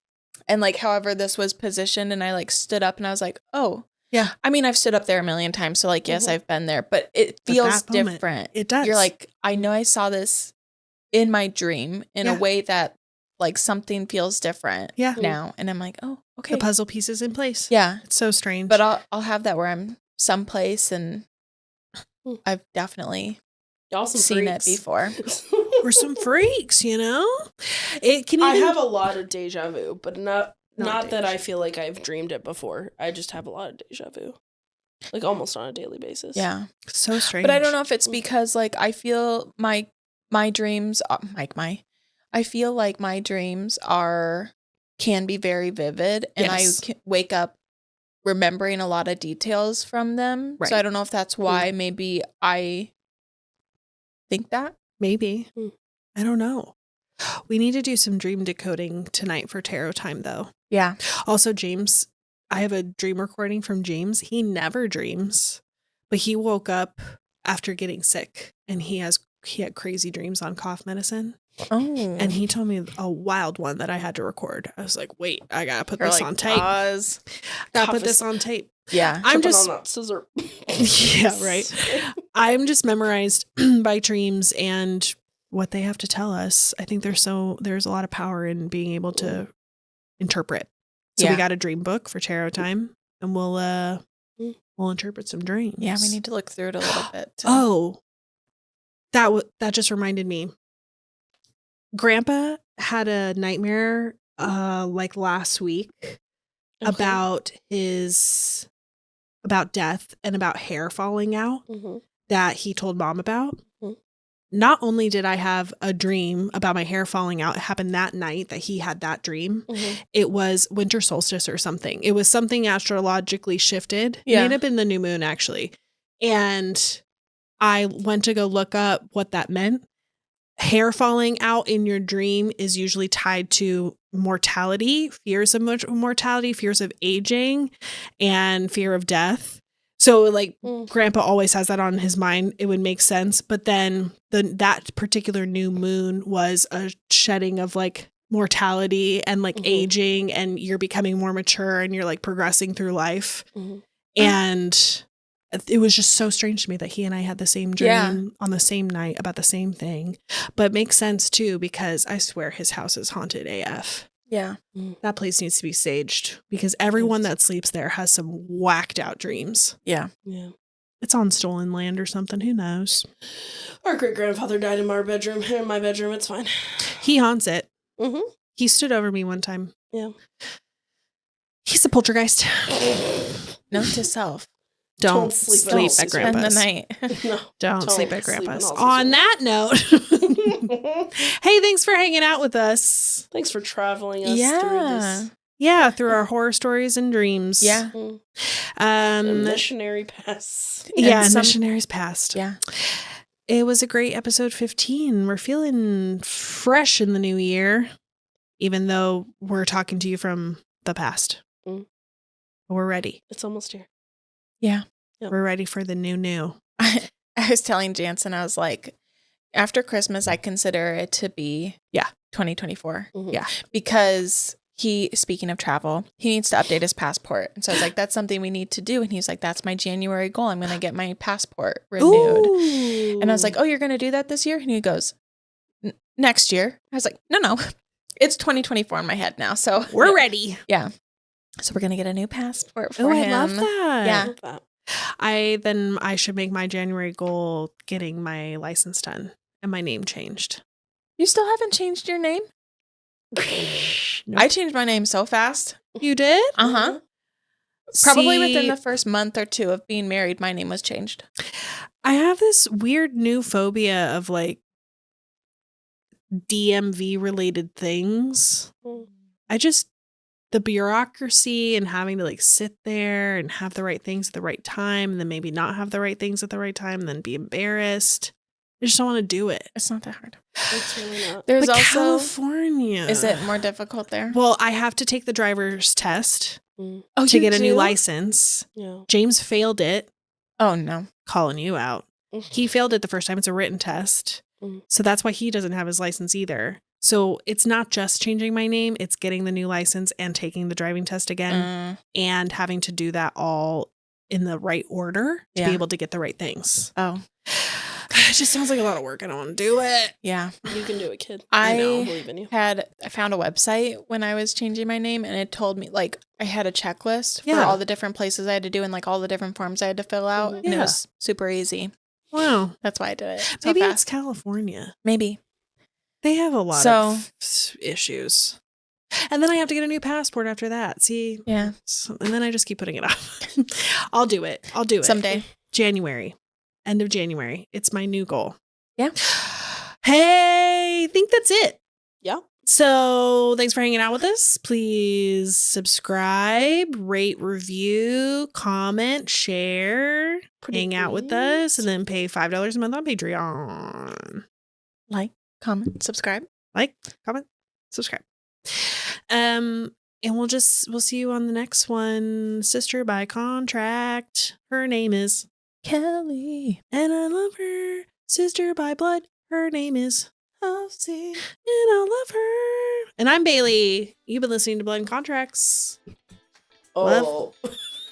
And like, however this was positioned, and I like stood up and I was like, oh, yeah. I mean, I've stood up there a million times. So like, yes, I've been there, but it feels different. It does. You're like, I know I saw this in my dream in a way that like something feels different now. And I'm like, oh, okay. The puzzle pieces in place. Yeah. It's so strange. But I'll have that where I'm someplace and I've definitely seen it before. We're some freaks, you know? It can even, I have a lot of deja vu, but not that I feel like I've dreamed it before. I just have a lot of deja vu. Like almost on a daily basis. Yeah. So strange. But I don't know if it's because like I feel my dreams I feel like my dreams can be very vivid, and I wake up remembering a lot of details from them. Right. So I don't know if that's why maybe I think that. Maybe. I don't know. We need to do some dream decoding tonight for tarot time, though. Yeah. Also, James, I have a dream recording from James. He never dreams, but he woke up after getting sick, and he had crazy dreams on cough medicine. Oh. And he told me a wild one that I had to record. I was like, wait, I gotta put this on tape. Pause. Gotta put this on tape. Yeah. I'm just on that scissor. Yeah, right. I'm just memorized by dreams and what they have to tell us. I think there's a lot of power in being able to interpret. So we got a dream book for tarot time, and we'll interpret some dreams. Yeah, we need to look through it a little bit. Oh, that just reminded me. Grandpa had a nightmare like last week about death and about hair falling out that he told Mom about. Not only did I have a dream about my hair falling out, it happened that night that he had that dream. It was winter solstice or something. It was something astrologically shifted. It may have been the new moon, actually. And I went to go look up what that meant. Hair falling out in your dream is usually tied to mortality, fears of mortality, fears of aging, and fear of death. So like Grandpa always has that on his mind. It would make sense. But then that particular new moon was a shedding of like mortality and like aging, and you're becoming more mature and you're like progressing through life. And it was just so strange to me that he and I had the same dream on the same night about the same thing. But it makes sense too, because I swear his house is haunted AF. Yeah. That place needs to be saged because everyone that sleeps there has some whacked out dreams. Yeah. Yeah. It's on stolen land or something. Who knows? Our great-grandfather died in my bedroom. It's fine. He haunts it. He stood over me one time. Yeah. He's a poltergeist. Note to self. Don't sleep at Grandpa's. Spend the night. No, don't sleep at Grandpa's. On that note, hey, thanks for hanging out with us. Thanks for traveling us through this. Yeah, through our horror stories and dreams. Yeah. Missionary past. Yeah, missionaries past. Yeah. It was a great episode 15. We're feeling fresh in the new year, even though we're talking to you from the past. We're ready. It's almost here. Yeah. Yep. We're ready for the new. I was telling Jansen, I was like, after Christmas, I consider it to be 2024. Yeah. Because speaking of travel, he needs to update his passport. And so I was like, that's something we need to do. And he's like, that's my January goal. I'm going to get my passport renewed. Ooh. And I was like, oh, you're going to do that this year? And he goes, next year. I was like, no. It's 2024 in my head now. So we're ready. Yeah. So we're going to get a new passport for him. I love that. Yeah. I love that. I should make my January goal getting my license done and my name changed. You still haven't changed your name? Nope. I changed my name so fast. You did? Uh-huh. Probably See, within the first month or two of being married, my name was changed. I have this weird new phobia of like DMV related things. The bureaucracy and having to like sit there and have the right things at the right time and then maybe not have the right things at the right time and then be embarrassed. I just don't want to do it. It's not that hard. It's really not. There's But also California. Is it more difficult there? Well, I have to take the driver's test Oh, to you get a new do? license. Yeah. James failed it. Oh no. Calling you out. He failed it the first time. It's a written test. Mhm. So that's why he doesn't have his license either. So it's not just changing my name, it's getting the new license and taking the driving test again and having to do that all in the right order to be able to get the right things. Oh. It just sounds like a lot of work. I don't want to do it. Yeah. You can do it, kid. I believe in you. I found a website when I was changing my name and it told me like I had a checklist for Yeah. all the different places I had to do and like all the different forms I had to fill out. Mhm. And it Yeah. was super easy. Wow. That's why I did it. So Maybe fast. it's California. Maybe. They have a lot So- of issues. And then I have to get a new passport after that. See? Yeah. And then I just keep putting it off. I'll do it. Someday. January. End of January. It's my new goal. Yeah. Hey, I think that's it. Yeah. So thanks for hanging out with us. Please subscribe, rate, review, comment, share, hang out with us, and then pay $5 a month on Patreon. Like, comment, subscribe. Like, comment, subscribe. And we'll see you on the next one. Sister by contract. Her name is Kelli. and I love her. Sister by blood. Her name is Halsey. and I love her. And I'm Bailey. You've been listening to Blood and Contracts. Oh.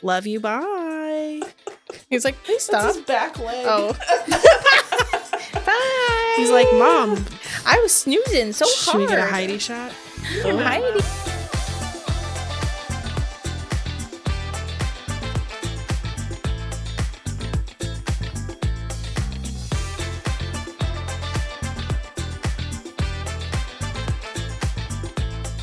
Love you. Bye. He's like, please That's stop. his back leg. Oh. Bye. He's like, Mom, I was snoozing so should hard. we get a Heidi shot? I'm Heidi.